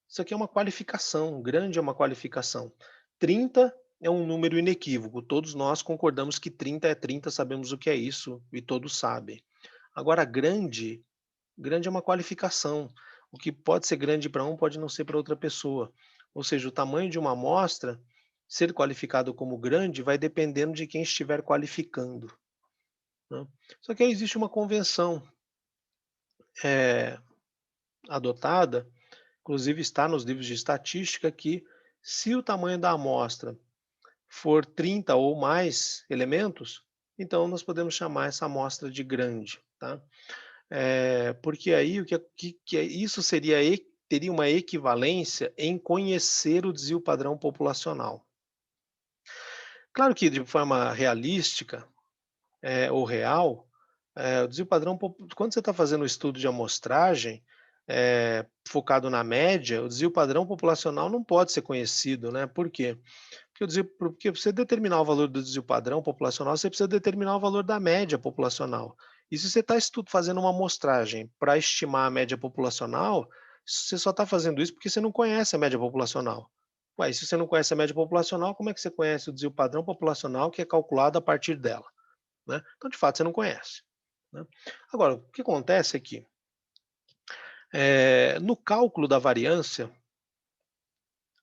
Isso aqui é uma qualificação, grande é uma qualificação. 30 é um número inequívoco, todos nós concordamos que 30 é 30, sabemos o que é isso e todos sabem. Agora, grande é uma qualificação. O que pode ser grande para um pode não ser para outra pessoa. Ou seja, o tamanho de uma amostra, ser qualificado como grande, vai dependendo de quem estiver qualificando. Né? Só que aí existe uma convenção eh, adotada, inclusive está nos livros de estatística, que se o tamanho da amostra for 30 ou mais elementos, então nós podemos chamar essa amostra de grande. Tá? Porque aí isso teria uma equivalência em conhecer o desvio padrão populacional. Claro que de forma realística, ou real, o desvio padrão, quando você está fazendo o estudo de amostragem, focado na média, o desvio padrão populacional não pode ser conhecido, né? Por quê? Porque você determinar o valor do desvio padrão populacional, você precisa determinar o valor da média populacional. E se você está fazendo uma amostragem para estimar a média populacional, você só está fazendo isso porque você não conhece a média populacional. Ué, se você não conhece a média populacional, como é que você conhece o desvio padrão populacional que é calculado a partir dela? Né? Então, de fato, você não conhece. Né? Agora, o que acontece é que, no cálculo da variância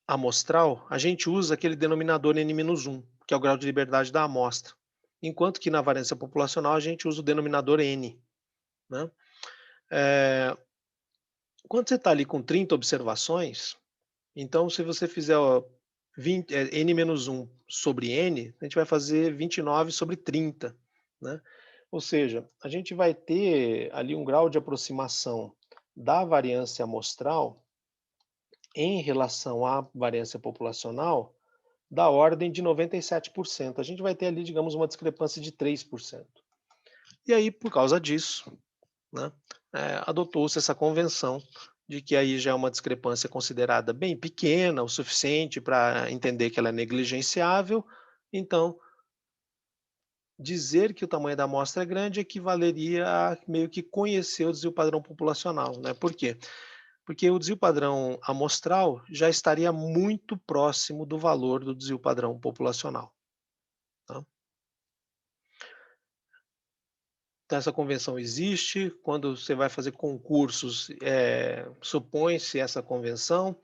amostral, a gente usa aquele denominador n-1, que é o grau de liberdade da amostra, enquanto que na variância populacional a gente usa o denominador n. Né? Quando você está ali com 30 observações, então se você fizer n-1 sobre n, a gente vai fazer 29 sobre 30. Né? Ou seja, a gente vai ter ali um grau de aproximação da variância amostral em relação à variância populacional da ordem de 97%. A gente vai ter ali, digamos, uma discrepância de 3%. E aí, por causa disso, né, adotou-se essa convenção de que aí já é uma discrepância considerada bem pequena, o suficiente para entender que ela é negligenciável, então dizer que o tamanho da amostra é grande equivaleria a meio que conhecer o desvio padrão populacional, né? Por quê? Porque o desvio padrão amostral já estaria muito próximo do valor do desvio padrão populacional, tá? Então, essa convenção existe. Quando você vai fazer concursos, supõe-se essa convenção,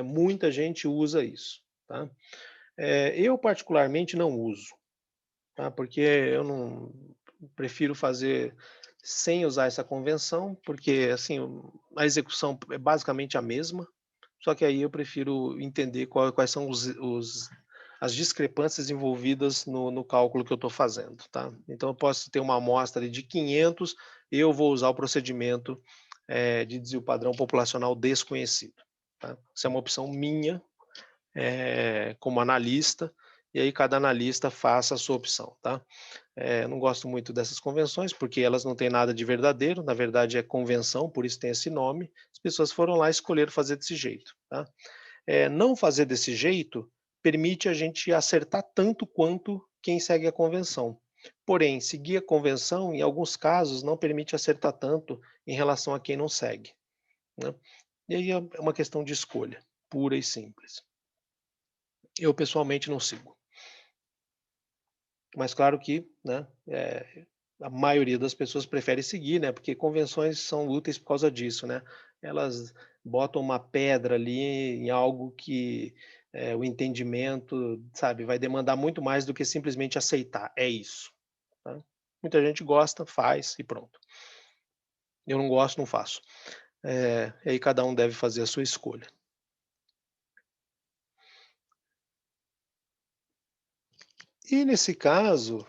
muita gente usa isso, tá? Eu particularmente não uso, tá? Porque eu não prefiro fazer sem usar essa convenção, porque assim a execução é basicamente a mesma, só que aí eu prefiro entender quais são as discrepâncias envolvidas no cálculo que eu estou fazendo, tá? Então eu posso ter uma amostra ali de 500, eu vou usar o procedimento de desvio padrão populacional desconhecido, tá? Isso é uma opção minha, como analista, e aí cada analista faça a sua opção, tá? Não gosto muito dessas convenções, porque elas não têm nada de verdadeiro, na verdade é convenção, por isso tem esse nome. As pessoas foram lá e escolheram fazer desse jeito, tá? Não fazer desse jeito permite a gente acertar tanto quanto quem segue a convenção. Porém, seguir a convenção, em alguns casos, não permite acertar tanto em relação a quem não segue, né? E aí é uma questão de escolha, pura e simples. Eu pessoalmente não sigo. Mas claro que, né, a maioria das pessoas prefere seguir, né, porque convenções são úteis por causa disso, né. Elas botam uma pedra ali em algo que, o entendimento, sabe, vai demandar muito mais do que simplesmente aceitar, é isso, tá. Muita gente gosta, faz e pronto. Eu não gosto, não faço. E aí cada um deve fazer a sua escolha. E nesse caso,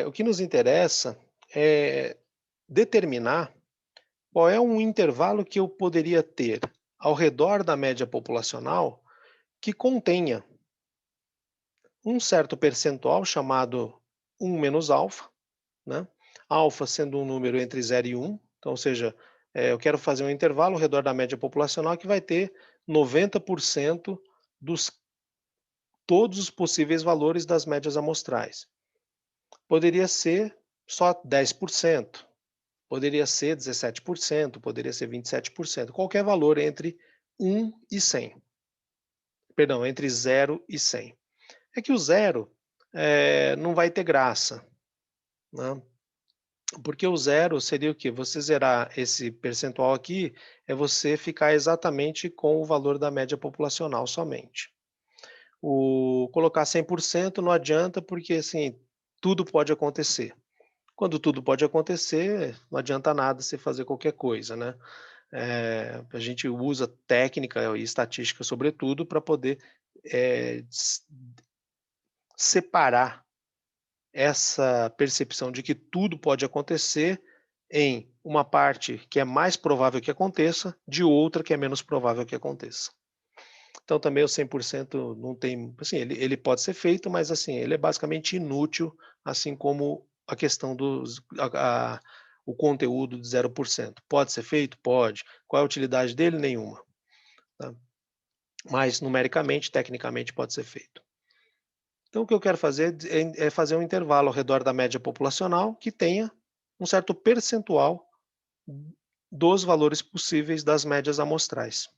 o que nos interessa é determinar qual é um intervalo que eu poderia ter ao redor da média populacional que contenha um certo percentual chamado 1 menos alfa, né? Alfa sendo um número entre 0 e 1, então, ou seja, eu quero fazer um intervalo ao redor da média populacional que vai ter 90% dos todos os possíveis valores das médias amostrais. Poderia ser só 10%, poderia ser 17%, poderia ser 27%, qualquer valor entre 1 e 100. Perdão, entre 0 e 100. É que o zero não vai ter graça, né? Porque o zero seria o quê? Você zerar esse percentual aqui é você ficar exatamente com o valor da média populacional somente. Colocar 100% não adianta porque assim, tudo pode acontecer. Quando tudo pode acontecer, não adianta nada você fazer qualquer coisa, né? A gente usa técnica e estatística, sobretudo, para poder separar essa percepção de que tudo pode acontecer em uma parte que é mais provável que aconteça, de outra que é menos provável que aconteça. Então também o 100% não tem, assim, ele pode ser feito, mas assim, ele é basicamente inútil, assim como a questão o conteúdo de 0%. Pode ser feito? Pode. Qual é a utilidade dele? Nenhuma, tá? Mas numericamente, tecnicamente pode ser feito. Então o que eu quero fazer é fazer um intervalo ao redor da média populacional que tenha um certo percentual dos valores possíveis das médias amostrais.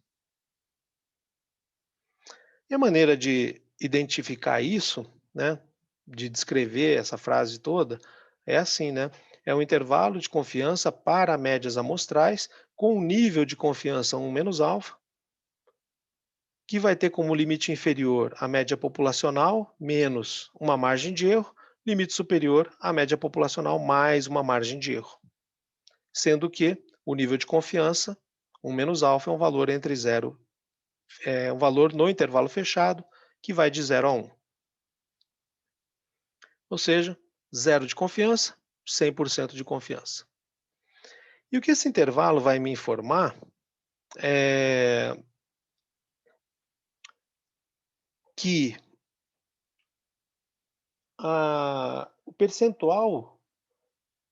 E a maneira de identificar isso, né, de descrever essa frase toda, é assim, né? É um intervalo de confiança para médias amostrais com um nível de confiança 1 menos alfa, que vai ter como limite inferior a média populacional menos uma margem de erro, limite superior a média populacional mais uma margem de erro. Sendo que o nível de confiança, 1 menos alfa, é um valor entre 0, um valor no intervalo fechado, que vai de 0 a 1. Ou seja, 0 de confiança, 100% de confiança. E o que esse intervalo vai me informar é que o percentual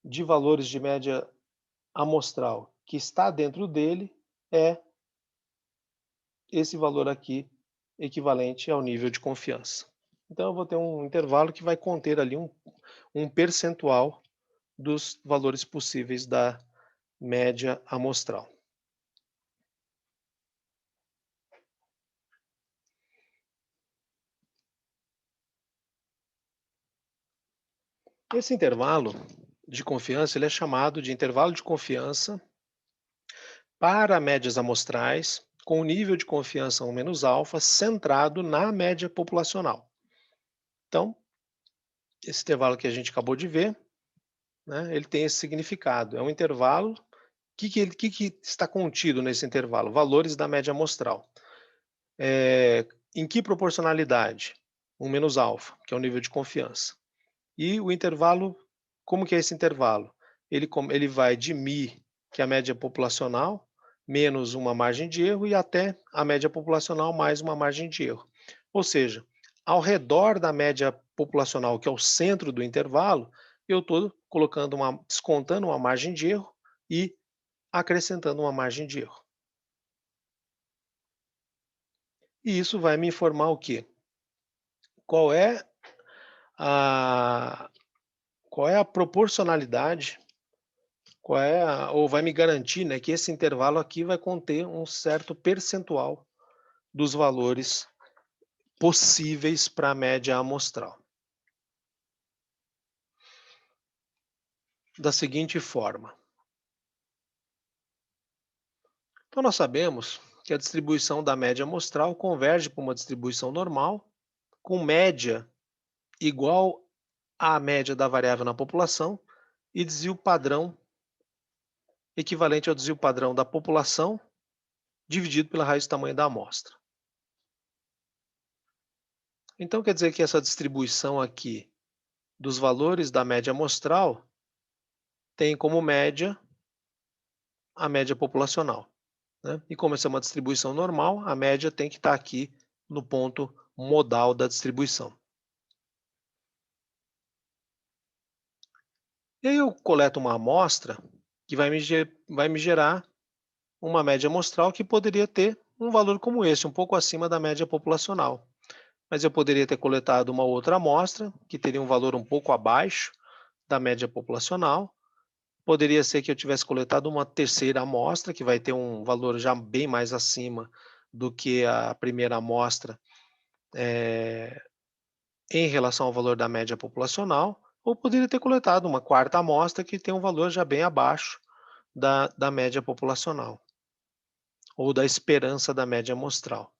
de valores de média amostral que está dentro dele é esse valor aqui, equivalente ao nível de confiança. Então eu vou ter um intervalo que vai conter ali um percentual dos valores possíveis da média amostral. Esse intervalo de confiança ele é chamado de intervalo de confiança para médias amostrais com nível de confiança 1 menos alfa centrado na média populacional. Então, esse intervalo que a gente acabou de ver, né, ele tem esse significado. É um intervalo. O que está contido nesse intervalo? Valores da média amostral. Em que proporcionalidade? 1 menos alfa, que é o nível de confiança. E o intervalo, como que é esse intervalo? Ele vai de μ, que é a média populacional, menos uma margem de erro, e até a média populacional mais uma margem de erro. Ou seja, ao redor da média populacional, que é o centro do intervalo, eu estou descontando uma margem de erro e acrescentando uma margem de erro. E isso vai me informar o quê? Qual é a, qual é a proporcionalidade, ou vai me garantir, né, que esse intervalo aqui vai conter um certo percentual dos valores possíveis para a média amostral. Da seguinte forma. Então nós sabemos que a distribuição da média amostral converge para uma distribuição normal, com média igual à média da variável na população e desvio padrão equivalente ao desvio padrão da população dividido pela raiz do tamanho da amostra. Então quer dizer que essa distribuição aqui dos valores da média amostral tem como média a média populacional, né? E como essa é uma distribuição normal, a média tem que estar aqui no ponto modal da distribuição. E aí eu coleto uma amostra que vai me gerar uma média amostral que poderia ter um valor como esse, um pouco acima da média populacional. Mas eu poderia ter coletado uma outra amostra que teria um valor um pouco abaixo da média populacional. Poderia ser que eu tivesse coletado uma terceira amostra, que vai ter um valor já bem mais acima do que a primeira amostra em relação ao valor da média populacional, ou poderia ter coletado uma quarta amostra que tem um valor já bem abaixo da média populacional, ou da esperança da média amostral.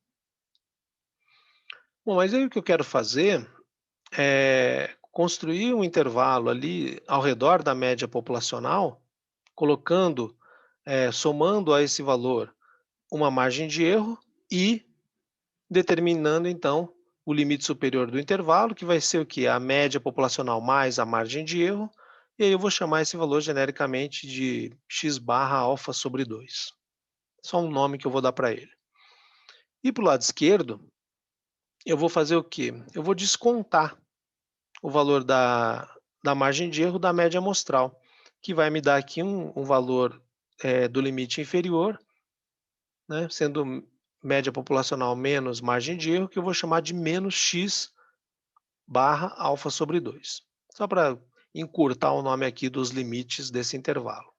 Bom, mas aí o que eu quero fazer é construir um intervalo ali ao redor da média populacional, colocando, somando a esse valor uma margem de erro e determinando então o limite superior do intervalo, que vai ser o que? A média populacional mais a margem de erro, e aí eu vou chamar esse valor genericamente de x barra alfa sobre 2. Só um nome que eu vou dar para ele. E para o lado esquerdo, eu vou fazer o quê? Eu vou descontar o valor da margem de erro da média amostral, que vai me dar aqui um valor do limite inferior, né, sendo média populacional menos margem de erro, que eu vou chamar de menos x barra alfa sobre 2. Só para encurtar o nome aqui dos limites desse intervalo.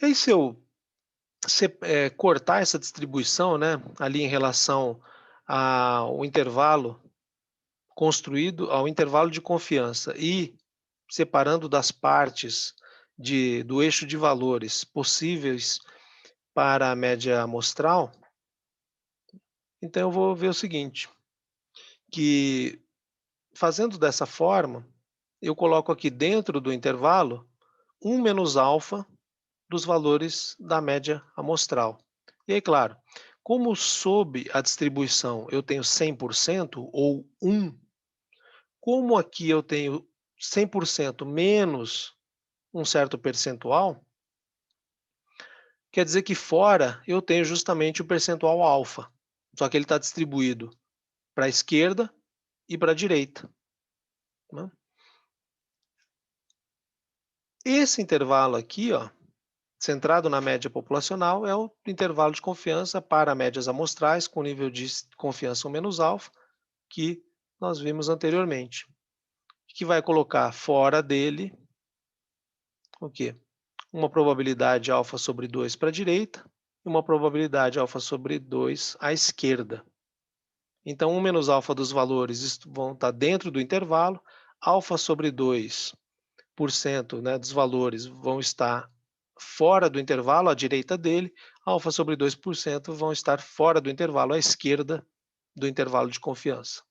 E aí, se eu cortar essa distribuição, né, ali em relação ao intervalo construído, ao intervalo de confiança e separando das partes do eixo de valores possíveis para a média amostral, então eu vou ver o seguinte, que fazendo dessa forma, eu coloco aqui dentro do intervalo 1 menos alfa dos valores da média amostral. E aí, claro, como sob a distribuição eu tenho 100% ou 1, como aqui eu tenho 100% menos um certo percentual, quer dizer que fora eu tenho justamente o percentual alfa, só que ele está distribuído para a esquerda e para a direita, né? Esse intervalo aqui, ó, centrado na média populacional, é o intervalo de confiança para médias amostrais com nível de confiança 1 menos alfa, que nós vimos anteriormente. Que vai colocar fora dele o quê? Uma probabilidade alfa sobre 2 para a direita e uma probabilidade alfa sobre 2 à esquerda. Então, 1 menos alfa dos valores vão estar dentro do intervalo, alfa sobre 2%, né, dos valores vão estar fora do intervalo, à direita dele, alfa sobre 2% vão estar fora do intervalo, à esquerda do intervalo de confiança.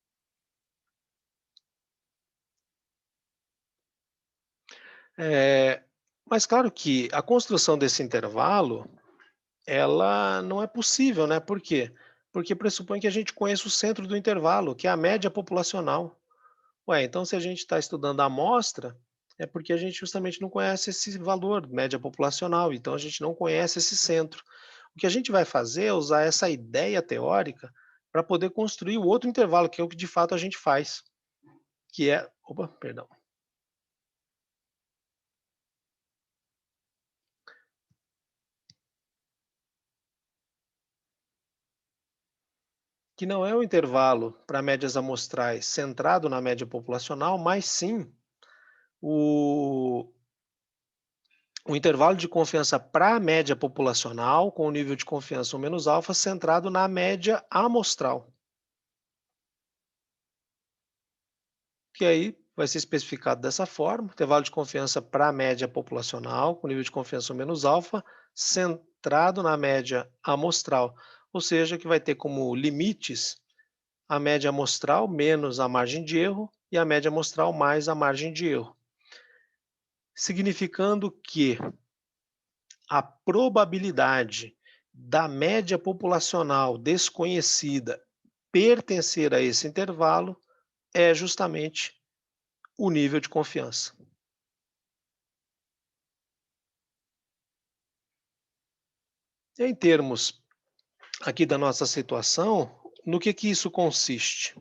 Mas claro que a construção desse intervalo, ela não é possível, né? Por quê? Porque pressupõe que a gente conheça o centro do intervalo, que é a média populacional. Ué, então se a gente está estudando a amostra, é porque a gente justamente não conhece esse valor, média populacional, então a gente não conhece esse centro. O que a gente vai fazer é usar essa ideia teórica para poder construir o outro intervalo, que é o que de fato a gente faz, que é, opa, perdão, que não é o intervalo para médias amostrais centrado na média populacional, mas sim o, o intervalo de confiança para a média populacional, com o nível de confiança 1 menos alfa, centrado na média amostral. Que aí vai ser especificado dessa forma, intervalo de confiança para a média populacional, com nível de confiança 1 menos alfa, centrado na média amostral, ou seja, que vai ter como limites a média amostral menos a margem de erro e a média amostral mais a margem de erro. Significando que a probabilidade da média populacional desconhecida pertencer a esse intervalo é justamente o nível de confiança. Em termos aqui da nossa situação, no que isso consiste?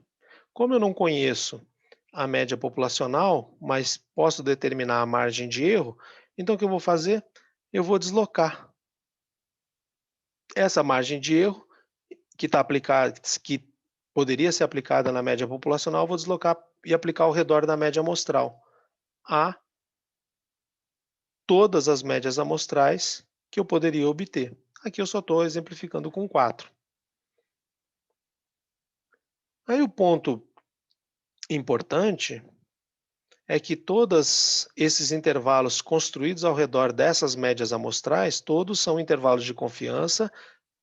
Como eu não conheço a média populacional, mas posso determinar a margem de erro, então o que eu vou fazer? Eu vou deslocar essa margem de erro que está aplicada, que poderia ser aplicada na média populacional, vou deslocar e aplicar ao redor da média amostral a todas as médias amostrais que eu poderia obter. Aqui eu só estou exemplificando com 4. Aí o ponto importante é que todos esses intervalos construídos ao redor dessas médias amostrais, todos são intervalos de confiança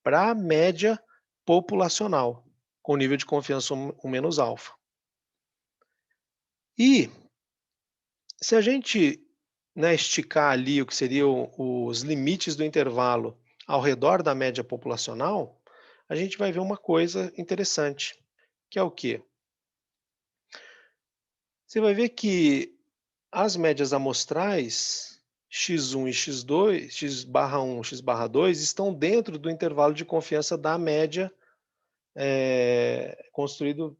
para a média populacional, com nível de confiança 1 menos alfa. E se a gente, né, esticar ali o que seriam os limites do intervalo ao redor da média populacional, a gente vai ver uma coisa interessante, que é o quê? Você vai ver que as médias amostrais x1 e x2, x/1, x/2, estão dentro do intervalo de confiança da média construído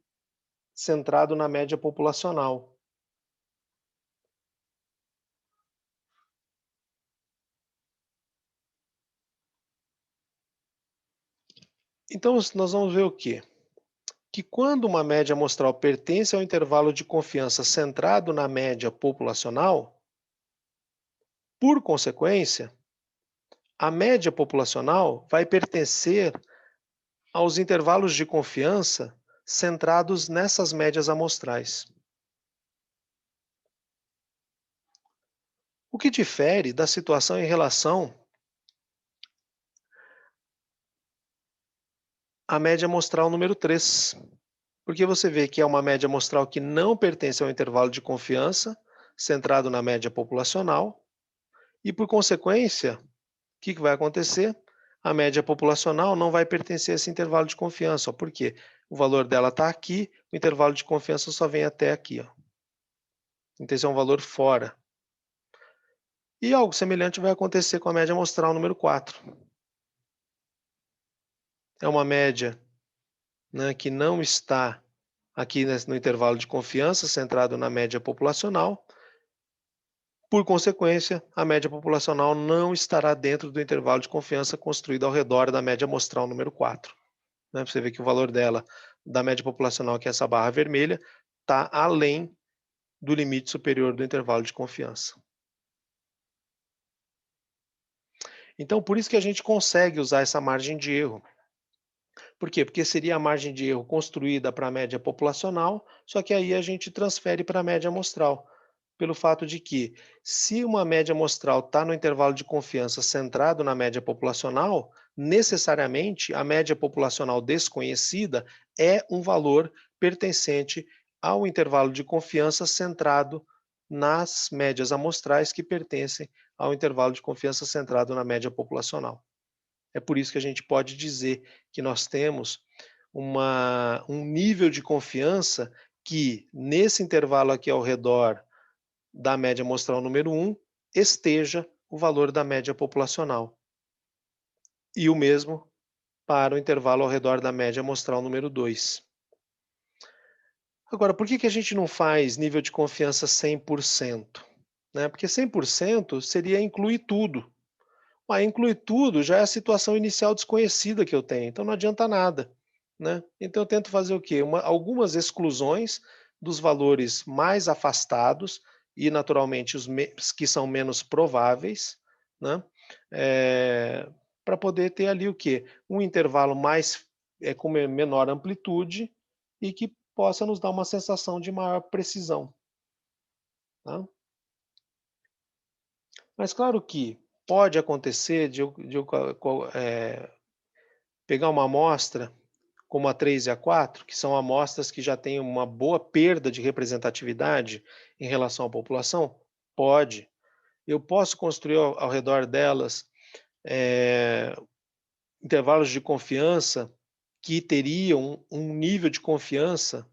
centrado na média populacional. Então, nós vamos ver o quê? Que quando uma média amostral pertence ao intervalo de confiança centrado na média populacional, por consequência, a média populacional vai pertencer aos intervalos de confiança centrados nessas médias amostrais. O que difere da situação em relação à média amostral número 3, porque você vê que é uma média amostral que não pertence ao intervalo de confiança centrado na média populacional, e por consequência, o que vai acontecer? A média populacional não vai pertencer a esse intervalo de confiança, por quê? O valor dela está aqui, o intervalo de confiança só vem até aqui. Ó. Então, esse é um valor fora. E algo semelhante vai acontecer com a média amostral número 4. É uma média, né, que não está aqui no intervalo de confiança, centrado na média populacional, Por consequência, a média populacional não estará dentro do intervalo de confiança construído ao redor da média amostral número 4. Né? Você vê que o valor dela, da média populacional, que é essa barra vermelha, está além do limite superior do intervalo de confiança. Então, por isso que a gente consegue usar essa margem de erro. Por quê? Porque seria a margem de erro construída para a média populacional, só que aí a gente transfere para a média amostral. Pelo fato de que, se uma média amostral está no intervalo de confiança centrado na média populacional, necessariamente a média populacional desconhecida é um valor pertencente ao intervalo de confiança centrado nas médias amostrais que pertencem ao intervalo de confiança centrado na média populacional. É por isso que a gente pode dizer que nós temos um nível de confiança que, nesse intervalo aqui ao redor da média amostral número 1, esteja o valor da média populacional. E o mesmo para o intervalo ao redor da média amostral número 2. Agora, por que a gente não faz nível de confiança 100%? Né? Porque 100% seria incluir tudo. Incluir tudo já é a situação inicial desconhecida que eu tenho, então não adianta nada. Né? Então eu tento fazer o quê? Algumas exclusões dos valores mais afastados e, naturalmente, os que são menos prováveis, né? Para poder ter ali o quê? Um intervalo mais com menor amplitude e que possa nos dar uma sensação de maior precisão. Tá? Mas claro que pode acontecer de eu pegar uma amostra como a 3 e a 4, que são amostras que já têm uma boa perda de representatividade em relação à população? Pode. Eu posso construir ao redor delas intervalos de confiança que teriam um nível de confiança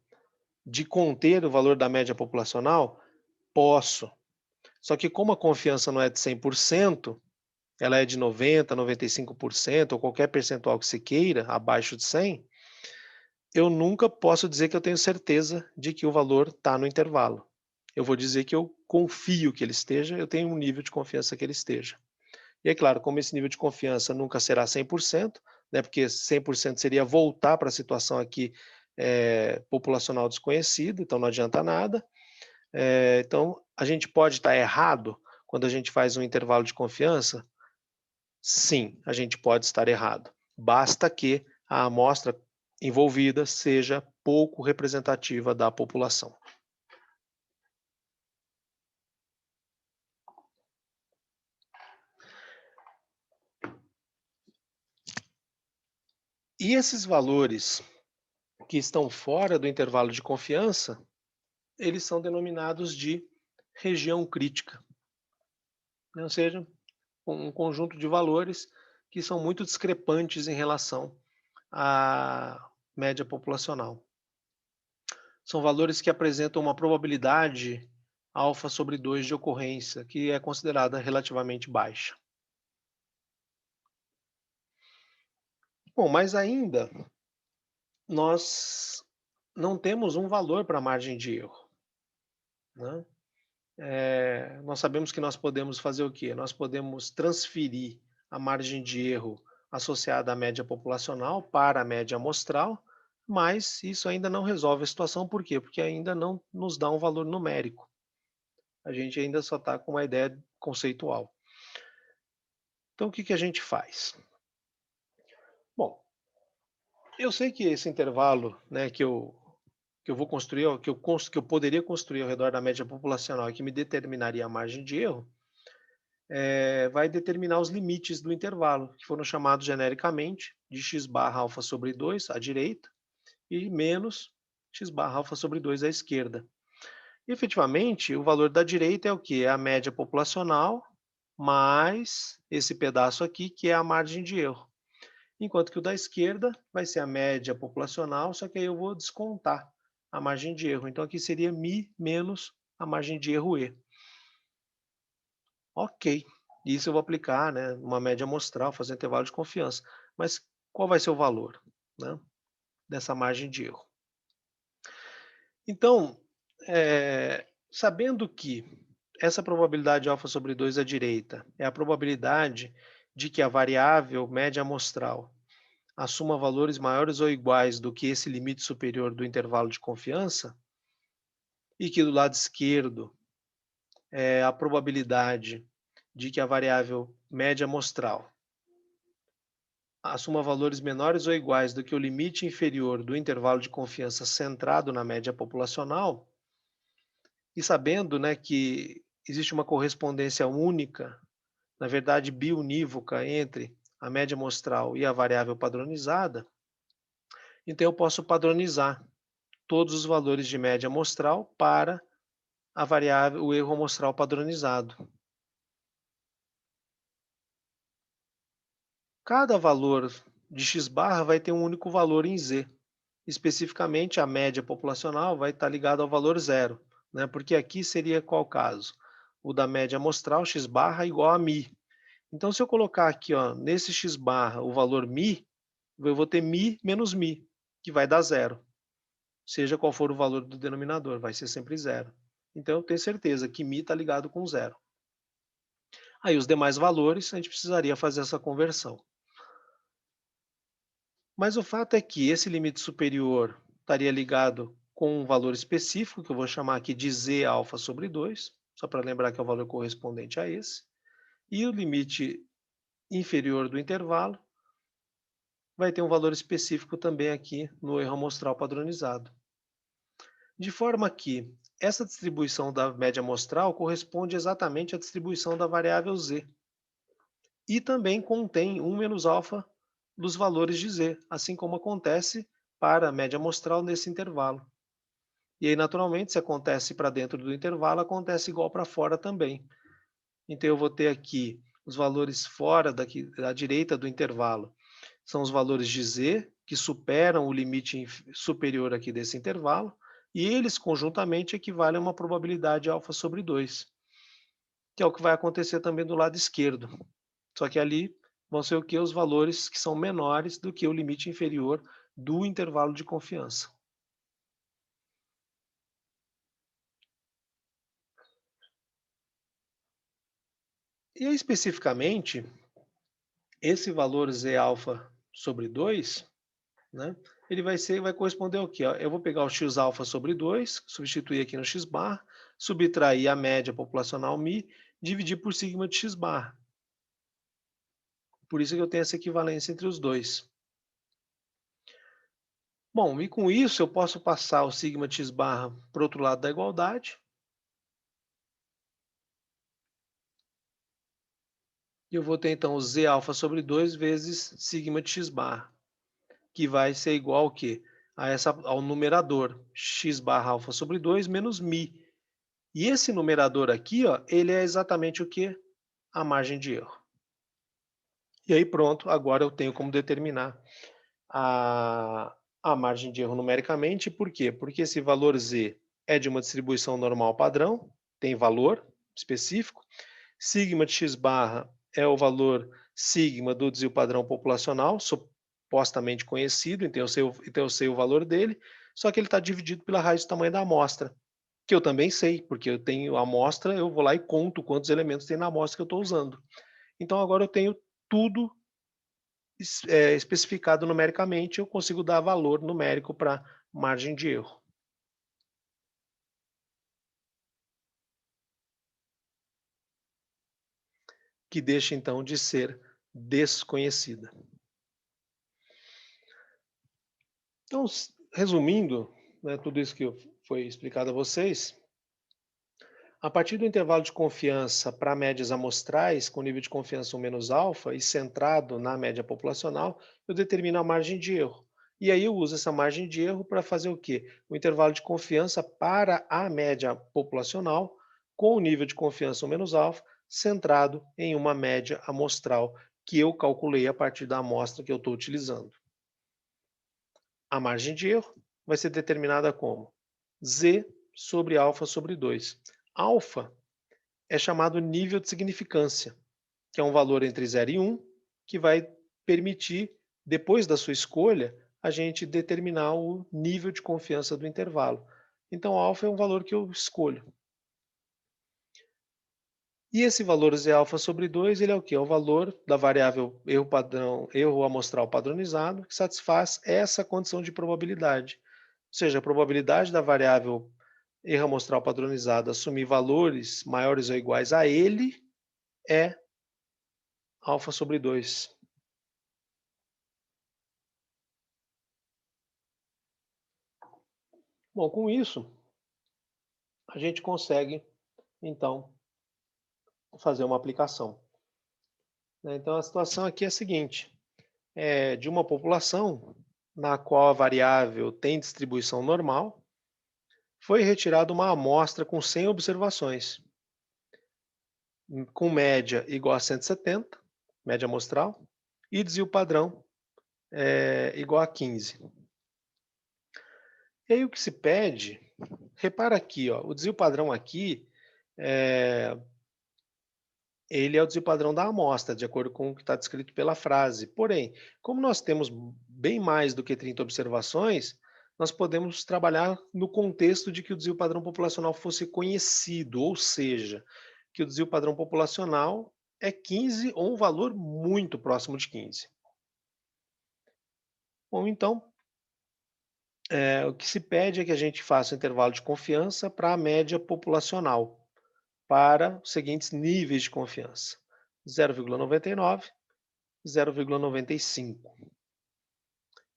de conter o valor da média populacional? Posso. Só que como a confiança não é de 100%, ela é de 90%, 95%, ou qualquer percentual que se queira, abaixo de 100%, eu nunca posso dizer que eu tenho certeza de que o valor está no intervalo. Eu vou dizer que eu confio que ele esteja, eu tenho um nível de confiança que ele esteja. E é claro, como esse nível de confiança nunca será 100%, né, porque 100% seria voltar para a situação aqui populacional desconhecida, então não adianta nada. Então, a gente pode estar errado quando a gente faz um intervalo de confiança? Sim, a gente pode estar errado. Basta que a amostra envolvida seja pouco representativa da população. E esses valores que estão fora do intervalo de confiança, eles são denominados de região crítica, né? Ou seja, um conjunto de valores que são muito discrepantes em relação à média populacional. São valores que apresentam uma probabilidade alfa sobre 2 de ocorrência, que é considerada relativamente baixa. Bom, mas ainda nós não temos um valor para a margem de erro. Né? Nós sabemos que nós podemos fazer o quê? Nós podemos transferir a margem de erro associada à média populacional para a média amostral, mas isso ainda não resolve a situação. Por quê? Porque ainda não nos dá um valor numérico. A gente ainda só está com uma ideia conceitual. Então, o que a gente faz? Bom, eu sei que esse intervalo, né, que eu vou construir, que eu poderia construir ao redor da média populacional e que me determinaria a margem de erro, vai determinar os limites do intervalo, que foram chamados genericamente de x barra alfa sobre 2 à direita e menos x barra alfa sobre 2 à esquerda. E, efetivamente, o valor da direita é o que? É a média populacional mais esse pedaço aqui, que é a margem de erro. Enquanto que o da esquerda vai ser a média populacional, só que aí eu vou descontar a margem de erro. Então aqui seria mi menos a margem de erro e. Ok, isso eu vou aplicar, né, uma média amostral, fazer intervalo de confiança. Mas qual vai ser o valor, né, dessa margem de erro? Então, sabendo que essa probabilidade alfa sobre 2 à direita é a probabilidade de que a variável média amostral assuma valores maiores ou iguais do que esse limite superior do intervalo de confiança, e que do lado esquerdo é a probabilidade de que a variável média amostral assuma valores menores ou iguais do que o limite inferior do intervalo de confiança centrado na média populacional, e sabendo, né, que existe uma correspondência única, na verdade biunívoca, entre a média amostral e a variável padronizada, então eu posso padronizar todos os valores de média amostral para a variável, o erro amostral padronizado. Cada valor de x barra vai ter um único valor em z. Especificamente, a média populacional vai estar ligada ao valor zero, né? Porque aqui seria qual caso? O da média amostral, x barra, igual a μ. Então, se eu colocar aqui, ó, nesse x barra, o valor μ, eu vou ter μ menos μ, que vai dar zero. Seja qual for o valor do denominador, vai ser sempre zero. Então, eu tenho certeza que μ está ligado com zero. Aí, os demais valores, a gente precisaria fazer essa conversão. Mas o fato é que esse limite superior estaria ligado com um valor específico, que eu vou chamar aqui de z alfa sobre 2, só para lembrar que é o valor correspondente a esse. E o limite inferior do intervalo vai ter um valor específico também aqui no erro amostral padronizado. De forma que essa distribuição da média amostral corresponde exatamente à distribuição da variável z. E também contém 1 menos alfa dos valores de z, assim como acontece para a média amostral nesse intervalo. E aí, naturalmente, se acontece para dentro do intervalo, acontece igual para fora também. Então, eu vou ter aqui os valores fora daqui, da direita do intervalo. São os valores de z, que superam o limite superior aqui desse intervalo, e eles conjuntamente equivalem a uma probabilidade alfa sobre 2, que é o que vai acontecer também do lado esquerdo. Só que ali vão ser o que? Os valores que são menores do que o limite inferior do intervalo de confiança. E aí, especificamente, esse valor Z alfa sobre 2, né, ele vai corresponder ao quê? Eu vou pegar o x alfa sobre 2, substituir aqui no x bar, subtrair a média populacional μ, dividir por sigma de x bar. Por isso que eu tenho essa equivalência entre os dois. Bom, e com isso eu posso passar o sigma de x barra para o outro lado da igualdade. E eu vou ter então o z alfa sobre 2 vezes sigma de x barra, que vai ser igual ao quê? Ao numerador, x barra alfa sobre 2 menos μ. E esse numerador aqui, ó, ele é exatamente o quê? A margem de erro. E aí pronto, agora eu tenho como determinar a margem de erro numericamente. Por quê? Porque esse valor z é de uma distribuição normal padrão, tem valor específico. Sigma de x barra é o valor sigma do desvio padrão populacional, supostamente conhecido, então eu sei o valor dele, só que ele está dividido pela raiz do tamanho da amostra, que eu também sei, porque eu tenho a amostra, eu vou lá e conto quantos elementos tem na amostra que eu estou usando. Então agora eu tenho tudo especificado numericamente, eu consigo dar valor numérico para margem de erro. Que deixa então de ser desconhecida. Então, resumindo, né, tudo isso que foi explicado a vocês, a partir do intervalo de confiança para médias amostrais, com nível de confiança 1 menos alfa e centrado na média populacional, eu determino a margem de erro. E aí eu uso essa margem de erro para fazer o quê? O intervalo de confiança para a média populacional, com o nível de confiança 1 menos alfa, centrado em uma média amostral, que eu calculei a partir da amostra que eu estou utilizando. A margem de erro vai ser determinada como z sobre alfa sobre 2. Alfa é chamado nível de significância, que é um valor entre 0 e 1, que vai permitir, depois da sua escolha, a gente determinar o nível de confiança do intervalo. Então, alfa é um valor que eu escolho. E esse valor Z alfa sobre 2, ele é o quê? É o valor da variável erro padrão, erro amostral padronizado, que satisfaz essa condição de probabilidade. Ou seja, a probabilidade da variável erro amostral padronizado assumir valores maiores ou iguais a ele é alfa sobre 2. Bom, com isso, a gente consegue, então, fazer uma aplicação. Então, a situação aqui é a seguinte: é de uma população na qual a variável tem distribuição normal, foi retirada uma amostra com 100 observações, com média igual a 170, média amostral, e desvio padrão igual a 15. E aí o que se pede, repara aqui, ó, o desvio padrão aqui, ele é o desvio padrão da amostra, de acordo com o que está descrito pela frase. Porém, como nós temos bem mais do que 30 observações, nós podemos trabalhar no contexto de que o desvio padrão populacional fosse conhecido, ou seja, que o desvio padrão populacional é 15 ou um valor muito próximo de 15. Bom, então, o que se pede é que a gente faça um intervalo de confiança para a média populacional, para os seguintes níveis de confiança: 0,99, 0,95.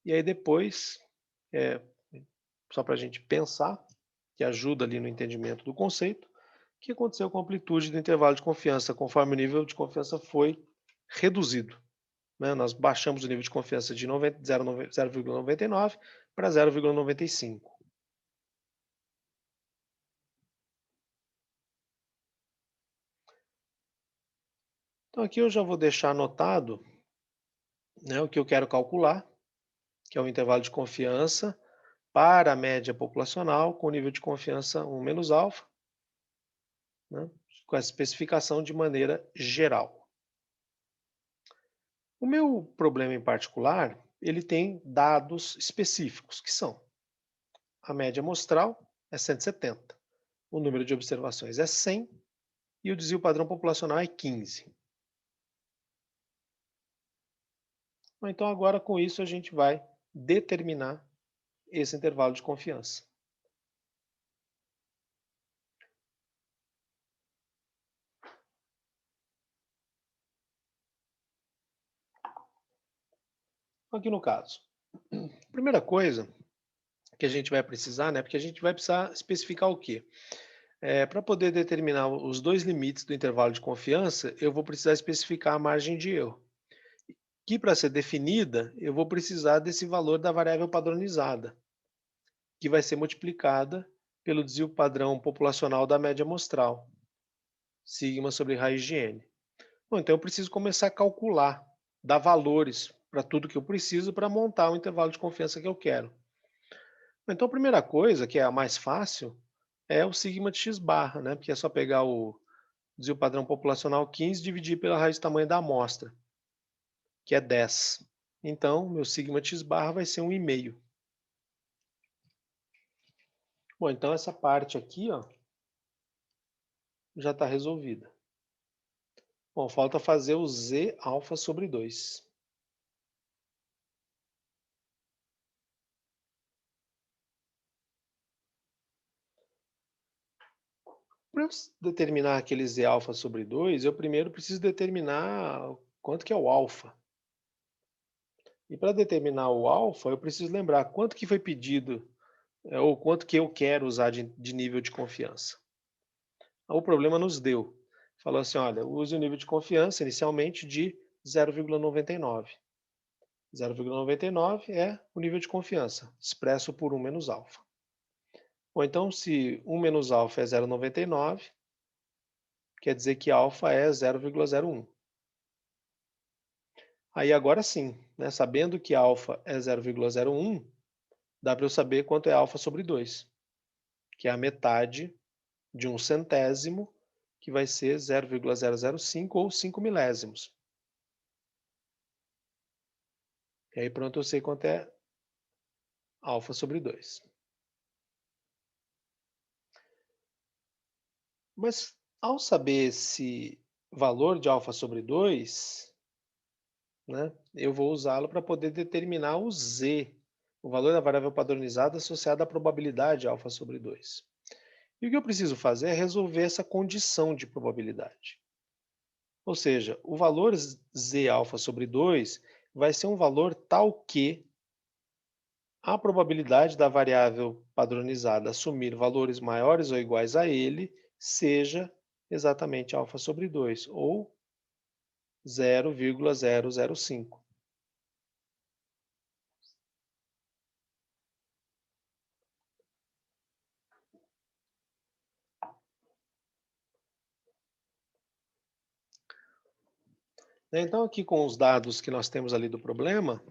E aí depois, só para a gente pensar, que ajuda ali no entendimento do conceito, o que aconteceu com a amplitude do intervalo de confiança, conforme o nível de confiança foi reduzido. Nós baixamos o nível de confiança de 0,99 para 0,95. Então aqui eu já vou deixar anotado, o que eu quero calcular, que é o intervalo de confiança para a média populacional com nível de confiança 1 menos alfa, com essa especificação de maneira geral. O meu problema em particular, ele tem dados específicos, que são: a média amostral é 170, o número de observações é 100 e o desvio padrão populacional é 15. Então agora com isso a gente vai determinar esse intervalo de confiança. Aqui no caso, a primeira coisa que a gente vai precisar, porque a gente vai precisar especificar o quê? Para poder determinar os dois limites do intervalo de confiança, eu vou precisar especificar a margem de erro, que para ser definida, eu vou precisar desse valor da variável padronizada, que vai ser multiplicada pelo desvio padrão populacional da média amostral, sigma sobre raiz de n. Bom, então eu preciso começar a calcular, dar valores para tudo que eu preciso para montar o intervalo de confiança que eu quero. Então a primeira coisa, que é a mais fácil, é o sigma de x barra, porque é só pegar o desvio padrão populacional 15 e dividir pela raiz do tamanho da amostra, que é 10. Então, meu sigma de x barra vai ser 1,5. Bom, então essa parte aqui, ó, já está resolvida. Bom, falta fazer o z alfa sobre 2. Para eu determinar aquele z alfa sobre 2, eu primeiro preciso determinar quanto que é o alfa. E para determinar o alfa, eu preciso lembrar quanto que foi pedido, ou quanto que eu quero usar de nível de confiança. O problema nos deu. Falou assim, olha, use o nível de confiança inicialmente de 0,99. 0,99 é o nível de confiança, expresso por 1 menos alfa. Ou então, se 1 menos alfa é 0,99, quer dizer que alfa é 0,01. Aí agora sim, sabendo que alfa é 0,01, dá para eu saber quanto é alfa sobre 2, que é a metade de 1 centésimo, que vai ser 0,005 ou 5 milésimos. E aí pronto, eu sei quanto é alfa sobre 2. Mas Ao saber esse valor de alfa sobre 2, né, eu vou usá-lo para poder determinar o z, o valor da variável padronizada associada à probabilidade alfa sobre 2. E o que eu preciso fazer é resolver essa condição de probabilidade. Ou seja, o valor z alfa sobre 2 vai ser um valor tal que a probabilidade da variável padronizada assumir valores maiores ou iguais a ele seja exatamente alfa sobre 2, ou 0,005. Então, aqui com os dados que nós temos ali do problema,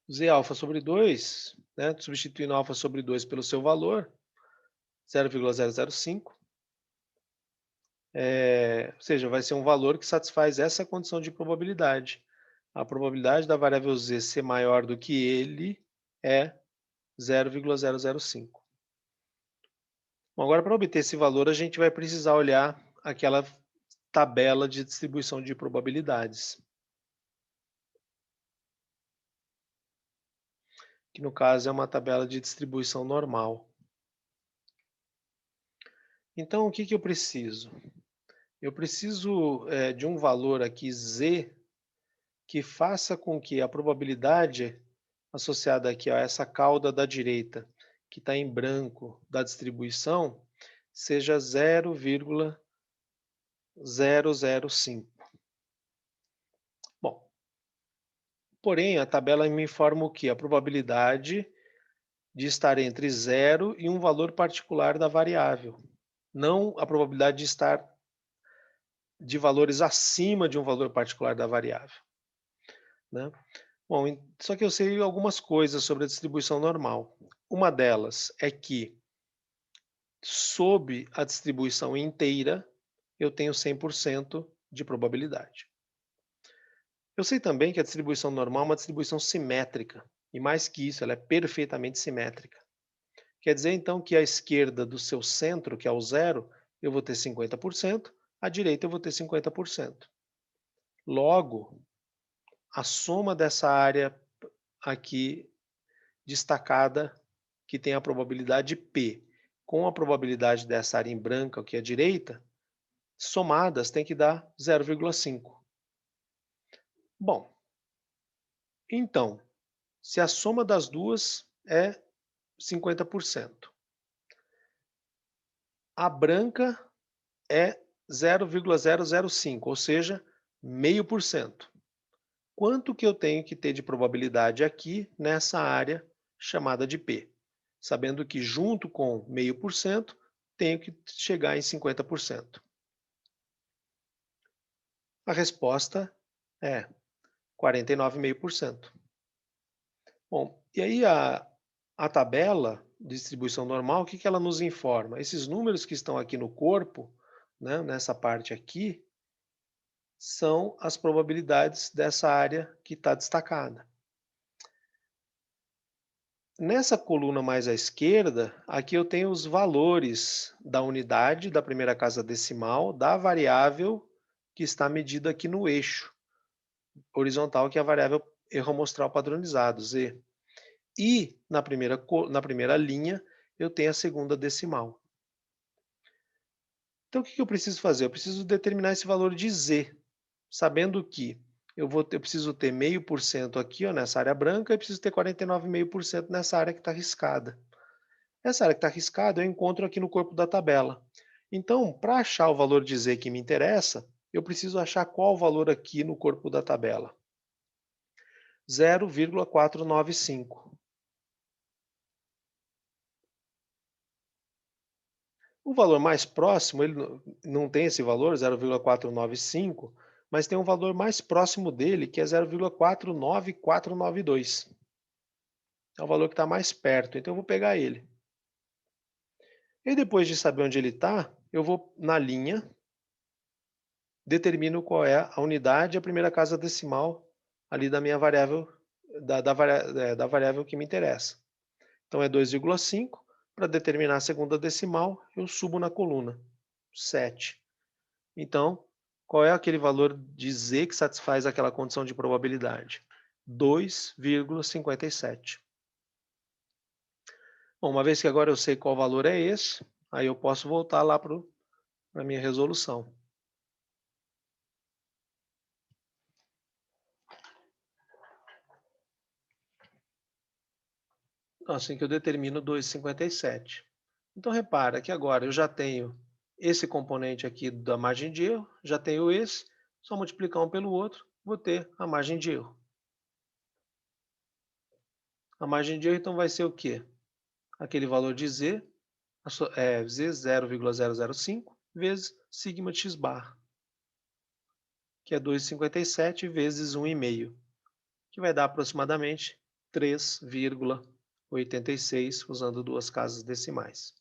z alfa sobre 2, né, substituindo alfa sobre 2 pelo seu valor, 0,005, ou seja, vai ser um valor que satisfaz essa condição de probabilidade. A probabilidade da variável z ser maior do que ele é 0,005. Bom, agora para obter esse valor, a gente vai precisar olhar aquela tabela de distribuição de probabilidades, que no caso é uma tabela de distribuição normal. Então, o que que eu preciso? Eu preciso de um valor aqui z que faça com que a probabilidade associada aqui a essa cauda da direita, que está em branco da distribuição, seja 0,005. Bom, porém, a tabela me informa o que? A probabilidade de estar entre zero e um valor particular da variável, não a probabilidade de estar de valores acima de um valor particular da variável, né? Bom, só que eu sei algumas coisas sobre a distribuição normal. Uma delas é que, sob a distribuição inteira, eu tenho 100% de probabilidade. Eu sei também que a distribuição normal é uma distribuição simétrica, e mais que isso, ela é perfeitamente simétrica. Quer dizer, então, que à esquerda do seu centro, que é o zero, eu vou ter 50%, à direita eu vou ter 50%. Logo, a soma dessa área aqui destacada, que tem a probabilidade P, com a probabilidade dessa área em branca, que é a direita, somadas tem que dar 0,5. Bom, então, se a soma das duas é 50%, a branca é 0,005, ou seja, 0,5%. Quanto que eu tenho que ter de probabilidade aqui nessa área chamada de P? Sabendo que junto com 0,5%, tenho que chegar em 50%. A resposta é 49,5%. Bom, e aí a tabela de distribuição normal, o que que ela nos informa? Esses números que estão aqui no corpo, né, nessa parte aqui, são as probabilidades dessa área que está destacada. Nessa coluna mais à esquerda, aqui eu tenho os valores da unidade, da primeira casa decimal, da variável que está medida aqui no eixo horizontal, que é a variável erro amostral padronizado, Z. E na primeira linha, eu tenho a segunda decimal. Então, o que eu preciso fazer? Eu preciso determinar esse valor de Z, sabendo que eu preciso ter 0,5% aqui, ó, nessa área branca, e preciso ter 49,5% nessa área que está riscada. Essa área que está riscada eu encontro aqui no corpo da tabela. Então, para achar o valor de Z que me interessa, eu preciso achar qual o valor aqui no corpo da tabela. 0,495. O valor mais próximo, ele não tem esse valor, 0,495, mas tem um valor mais próximo dele, que é 0,49492. É o valor que está mais perto, então eu vou pegar ele. E depois de saber onde ele está, eu vou na linha, determino qual é a unidade e a primeira casa decimal ali da minha variável, da variável que me interessa. Então é 2,5. Para determinar a segunda decimal, eu subo na coluna. 7. Então, qual é aquele valor de Z que satisfaz aquela condição de probabilidade? 2,57. Bom, uma vez que agora eu sei qual valor é esse, aí eu posso voltar lá para a minha resolução. Então, assim que eu determino 2,57. Então, repara que agora eu já tenho esse componente aqui da margem de erro, já tenho esse, só multiplicar um pelo outro, vou ter a margem de erro. A margem de erro, então, vai ser o quê? Aquele valor de Z, Z 0,005, vezes sigma de x bar, que é 2,57 vezes 1,5, que vai dar aproximadamente 3,86, usando duas casas decimais.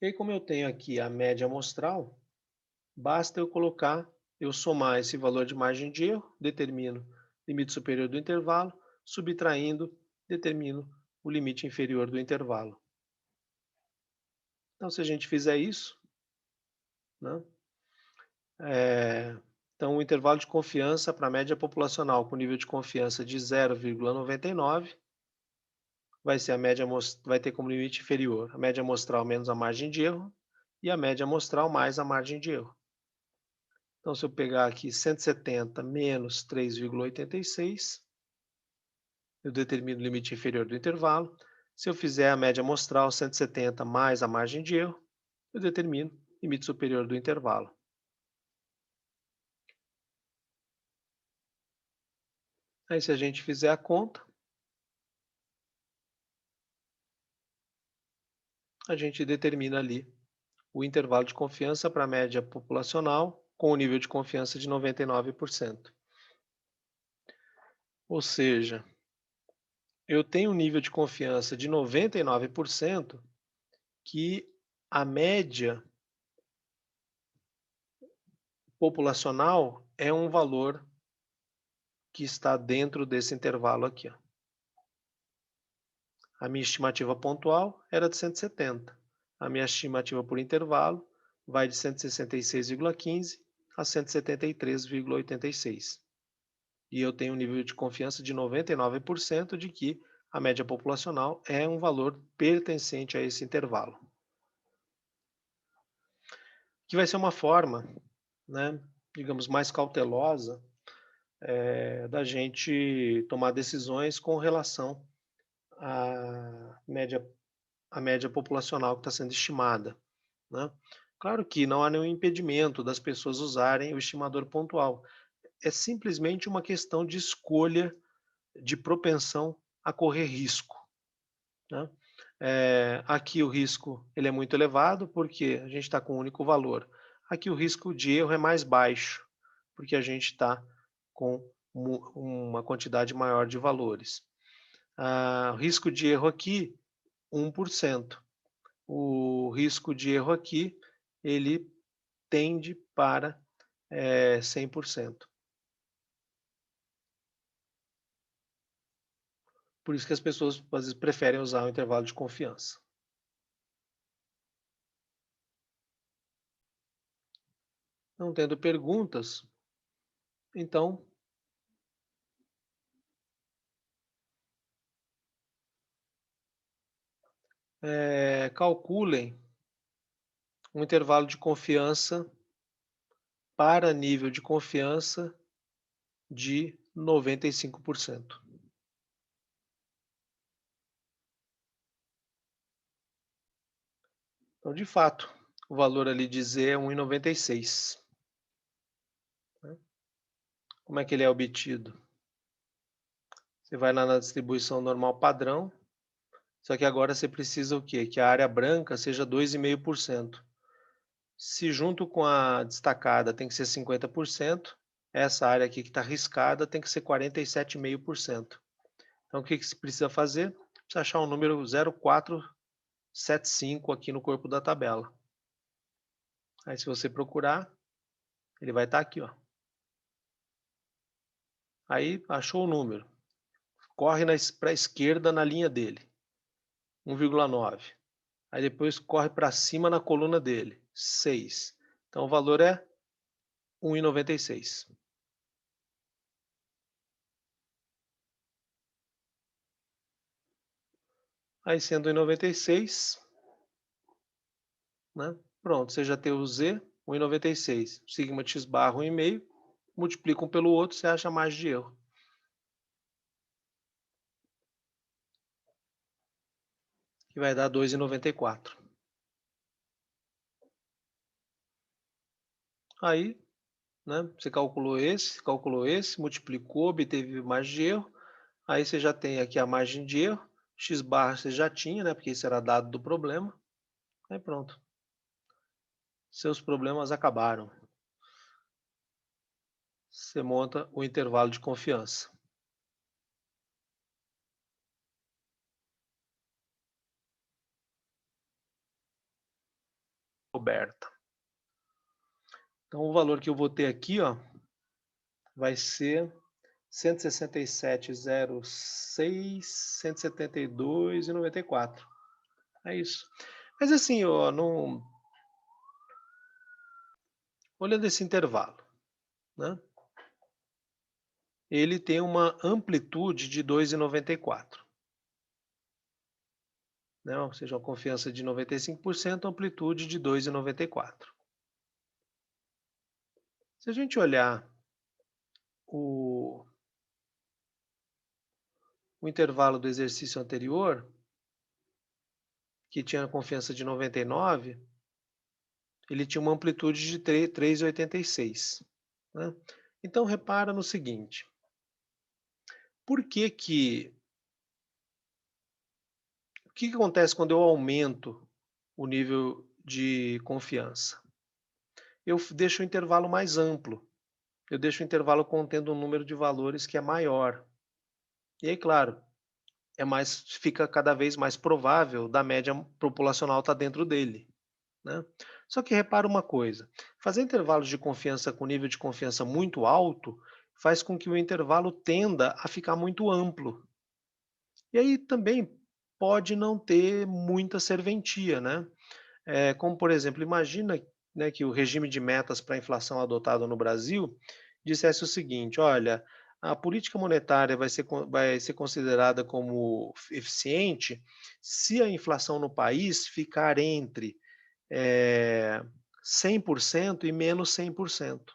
E aí, como eu tenho aqui a média amostral, basta eu somar esse valor de margem de erro, determino o limite superior do intervalo, subtraindo, determino o limite inferior do intervalo. Então, se a gente fizer isso, né, então o intervalo de confiança para a média populacional com nível de confiança de 0,99 vai ser vai ter como limite inferior a média amostral menos a margem de erro e a média amostral mais a margem de erro. Então, se eu pegar aqui 170 menos 3,86, eu determino o limite inferior do intervalo. Se eu fizer a média amostral 170 mais a margem de erro, eu determino o limite superior do intervalo. Aí, se a gente fizer a conta, a gente determina ali o intervalo de confiança para a média populacional com o nível de confiança de 99%. Ou seja, eu tenho um nível de confiança de 99% que a média populacional é um valor que está dentro desse intervalo aqui. Ó. A minha estimativa pontual era de 170. A minha estimativa por intervalo vai de 166,15 a 173,86. E eu tenho um nível de confiança de 99% de que a média populacional é um valor pertencente a esse intervalo. Que vai ser uma forma, né, digamos, mais cautelosa da gente tomar decisões com relação à média populacional que está sendo estimada, né? Claro que não há nenhum impedimento das pessoas usarem o estimador pontual. É simplesmente uma questão de escolha, de propensão a correr risco, né? Aqui o risco ele é muito elevado porque a gente está com um único valor. Aqui o risco de erro é mais baixo porque a gente está com uma quantidade maior de valores. O risco de erro aqui, 1%. O risco de erro aqui, ele tende para 100%. Por isso que as pessoas, às vezes, preferem usar o intervalo de confiança. Não tendo perguntas, então, calculem um intervalo de confiança para nível de confiança de 95%. Então, de fato, o valor ali de Z é 1,96. Como é que ele é obtido? Você vai lá na distribuição normal padrão, só que agora você precisa o quê? Que a área branca seja 2,5%. Se junto com a destacada tem que ser 50%, essa área aqui que está riscada tem que ser 47,5%. Então, o que você precisa fazer? Precisa achar um número 0,475 aqui no corpo da tabela. Aí se você procurar, ele vai estar aqui, ó. Aí achou o número, corre para a esquerda na linha dele, 1,9. Aí depois corre para cima na coluna dele, 6. Então o valor é 1,96. Aí sendo 1,96, né? Pronto, você já tem o Z, 1,96. Sigma x barra 1,5, multiplica um pelo outro, você acha a margem de erro. Que vai dar 2,94. Aí, né, você calculou esse, multiplicou, obteve margem de erro. Aí você já tem aqui a margem de erro. X barra você já tinha, né, porque isso era dado do problema. Aí pronto. Seus problemas acabaram. Você monta o intervalo de confiança. Coberta. Então o valor que eu vou ter aqui, ó, vai ser 167,06, 172,94. É isso. Mas assim, ó, não... olhando esse intervalo, né? Ele tem uma amplitude de 2,94. Né? Ou seja, uma confiança de 95%, amplitude de 2,94. Se a gente olhar o, o intervalo do exercício anterior, que tinha a confiança de 99, ele tinha uma amplitude de 3,86. Né? Então, repara no seguinte. Por que que... O que que acontece quando eu aumento o nível de confiança? Eu deixo o intervalo mais amplo. Eu deixo o intervalo contendo um número de valores que é maior. E aí, claro, fica cada vez mais provável da média populacional estar dentro dele. Né? Só que repara uma coisa, fazer intervalos de confiança com nível de confiança muito alto faz com que o intervalo tenda a ficar muito amplo. E aí também pode não ter muita serventia, né? Como, por exemplo, imagina, né, que o regime de metas para a inflação adotado no Brasil dissesse o seguinte: olha, a política monetária vai ser considerada como eficiente se a inflação no país ficar entre 100% e menos 100%.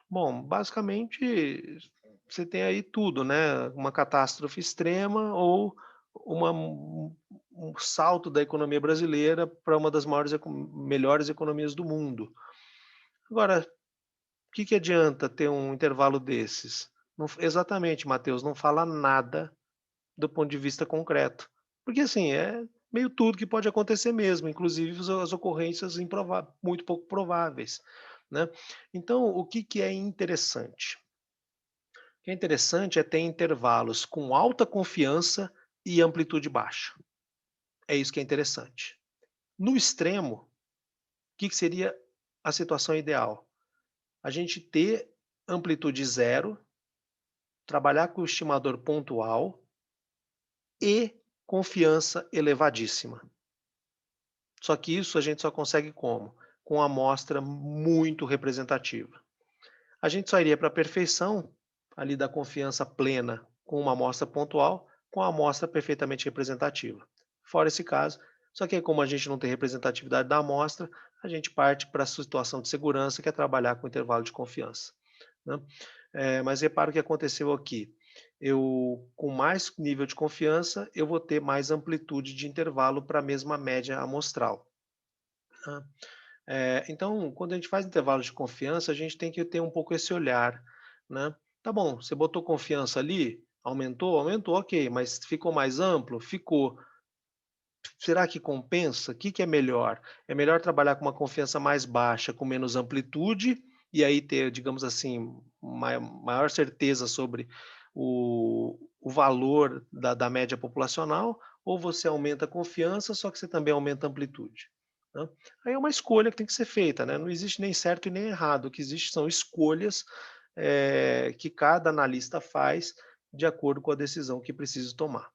Bom, basicamente você tem aí tudo, né? Uma catástrofe extrema ou um salto da economia brasileira para uma das melhores economias do mundo. Agora, o que que adianta ter um intervalo desses? Exatamente, Matheus, não fala nada do ponto de vista concreto. Porque assim, é meio tudo que pode acontecer mesmo, inclusive as ocorrências muito pouco prováveis. Né? Então, o que que é interessante? O que é interessante é ter intervalos com alta confiança e amplitude baixa. É isso que é interessante. No extremo, o que que seria a situação ideal? A gente ter amplitude zero, trabalhar com o estimador pontual e confiança elevadíssima. Só que isso a gente só consegue como? Com amostra muito representativa. A gente só iria para a perfeição ali da confiança plena com uma amostra pontual, com a amostra perfeitamente representativa. Fora esse caso, só que aí, como a gente não tem representatividade da amostra, a gente parte para a situação de segurança, que é trabalhar com intervalo de confiança. Né? Mas repara o que aconteceu aqui. Eu, com mais nível de confiança, eu vou ter mais amplitude de intervalo para a mesma média amostral. Né? Então, quando a gente faz intervalos de confiança, a gente tem que ter um pouco esse olhar, né? Tá bom, você botou confiança ali, aumentou, aumentou, ok, mas ficou mais amplo? Ficou. Será que compensa? O que que é melhor? É melhor trabalhar com uma confiança mais baixa, com menos amplitude, e aí ter, digamos assim, maior certeza sobre o valor da média populacional, ou você aumenta a confiança, só que você também aumenta a amplitude? né. Aí é uma escolha que tem que ser feita, né, não existe nem certo e nem errado, o que existe são escolhas, que cada analista faz de acordo com a decisão que precisa tomar.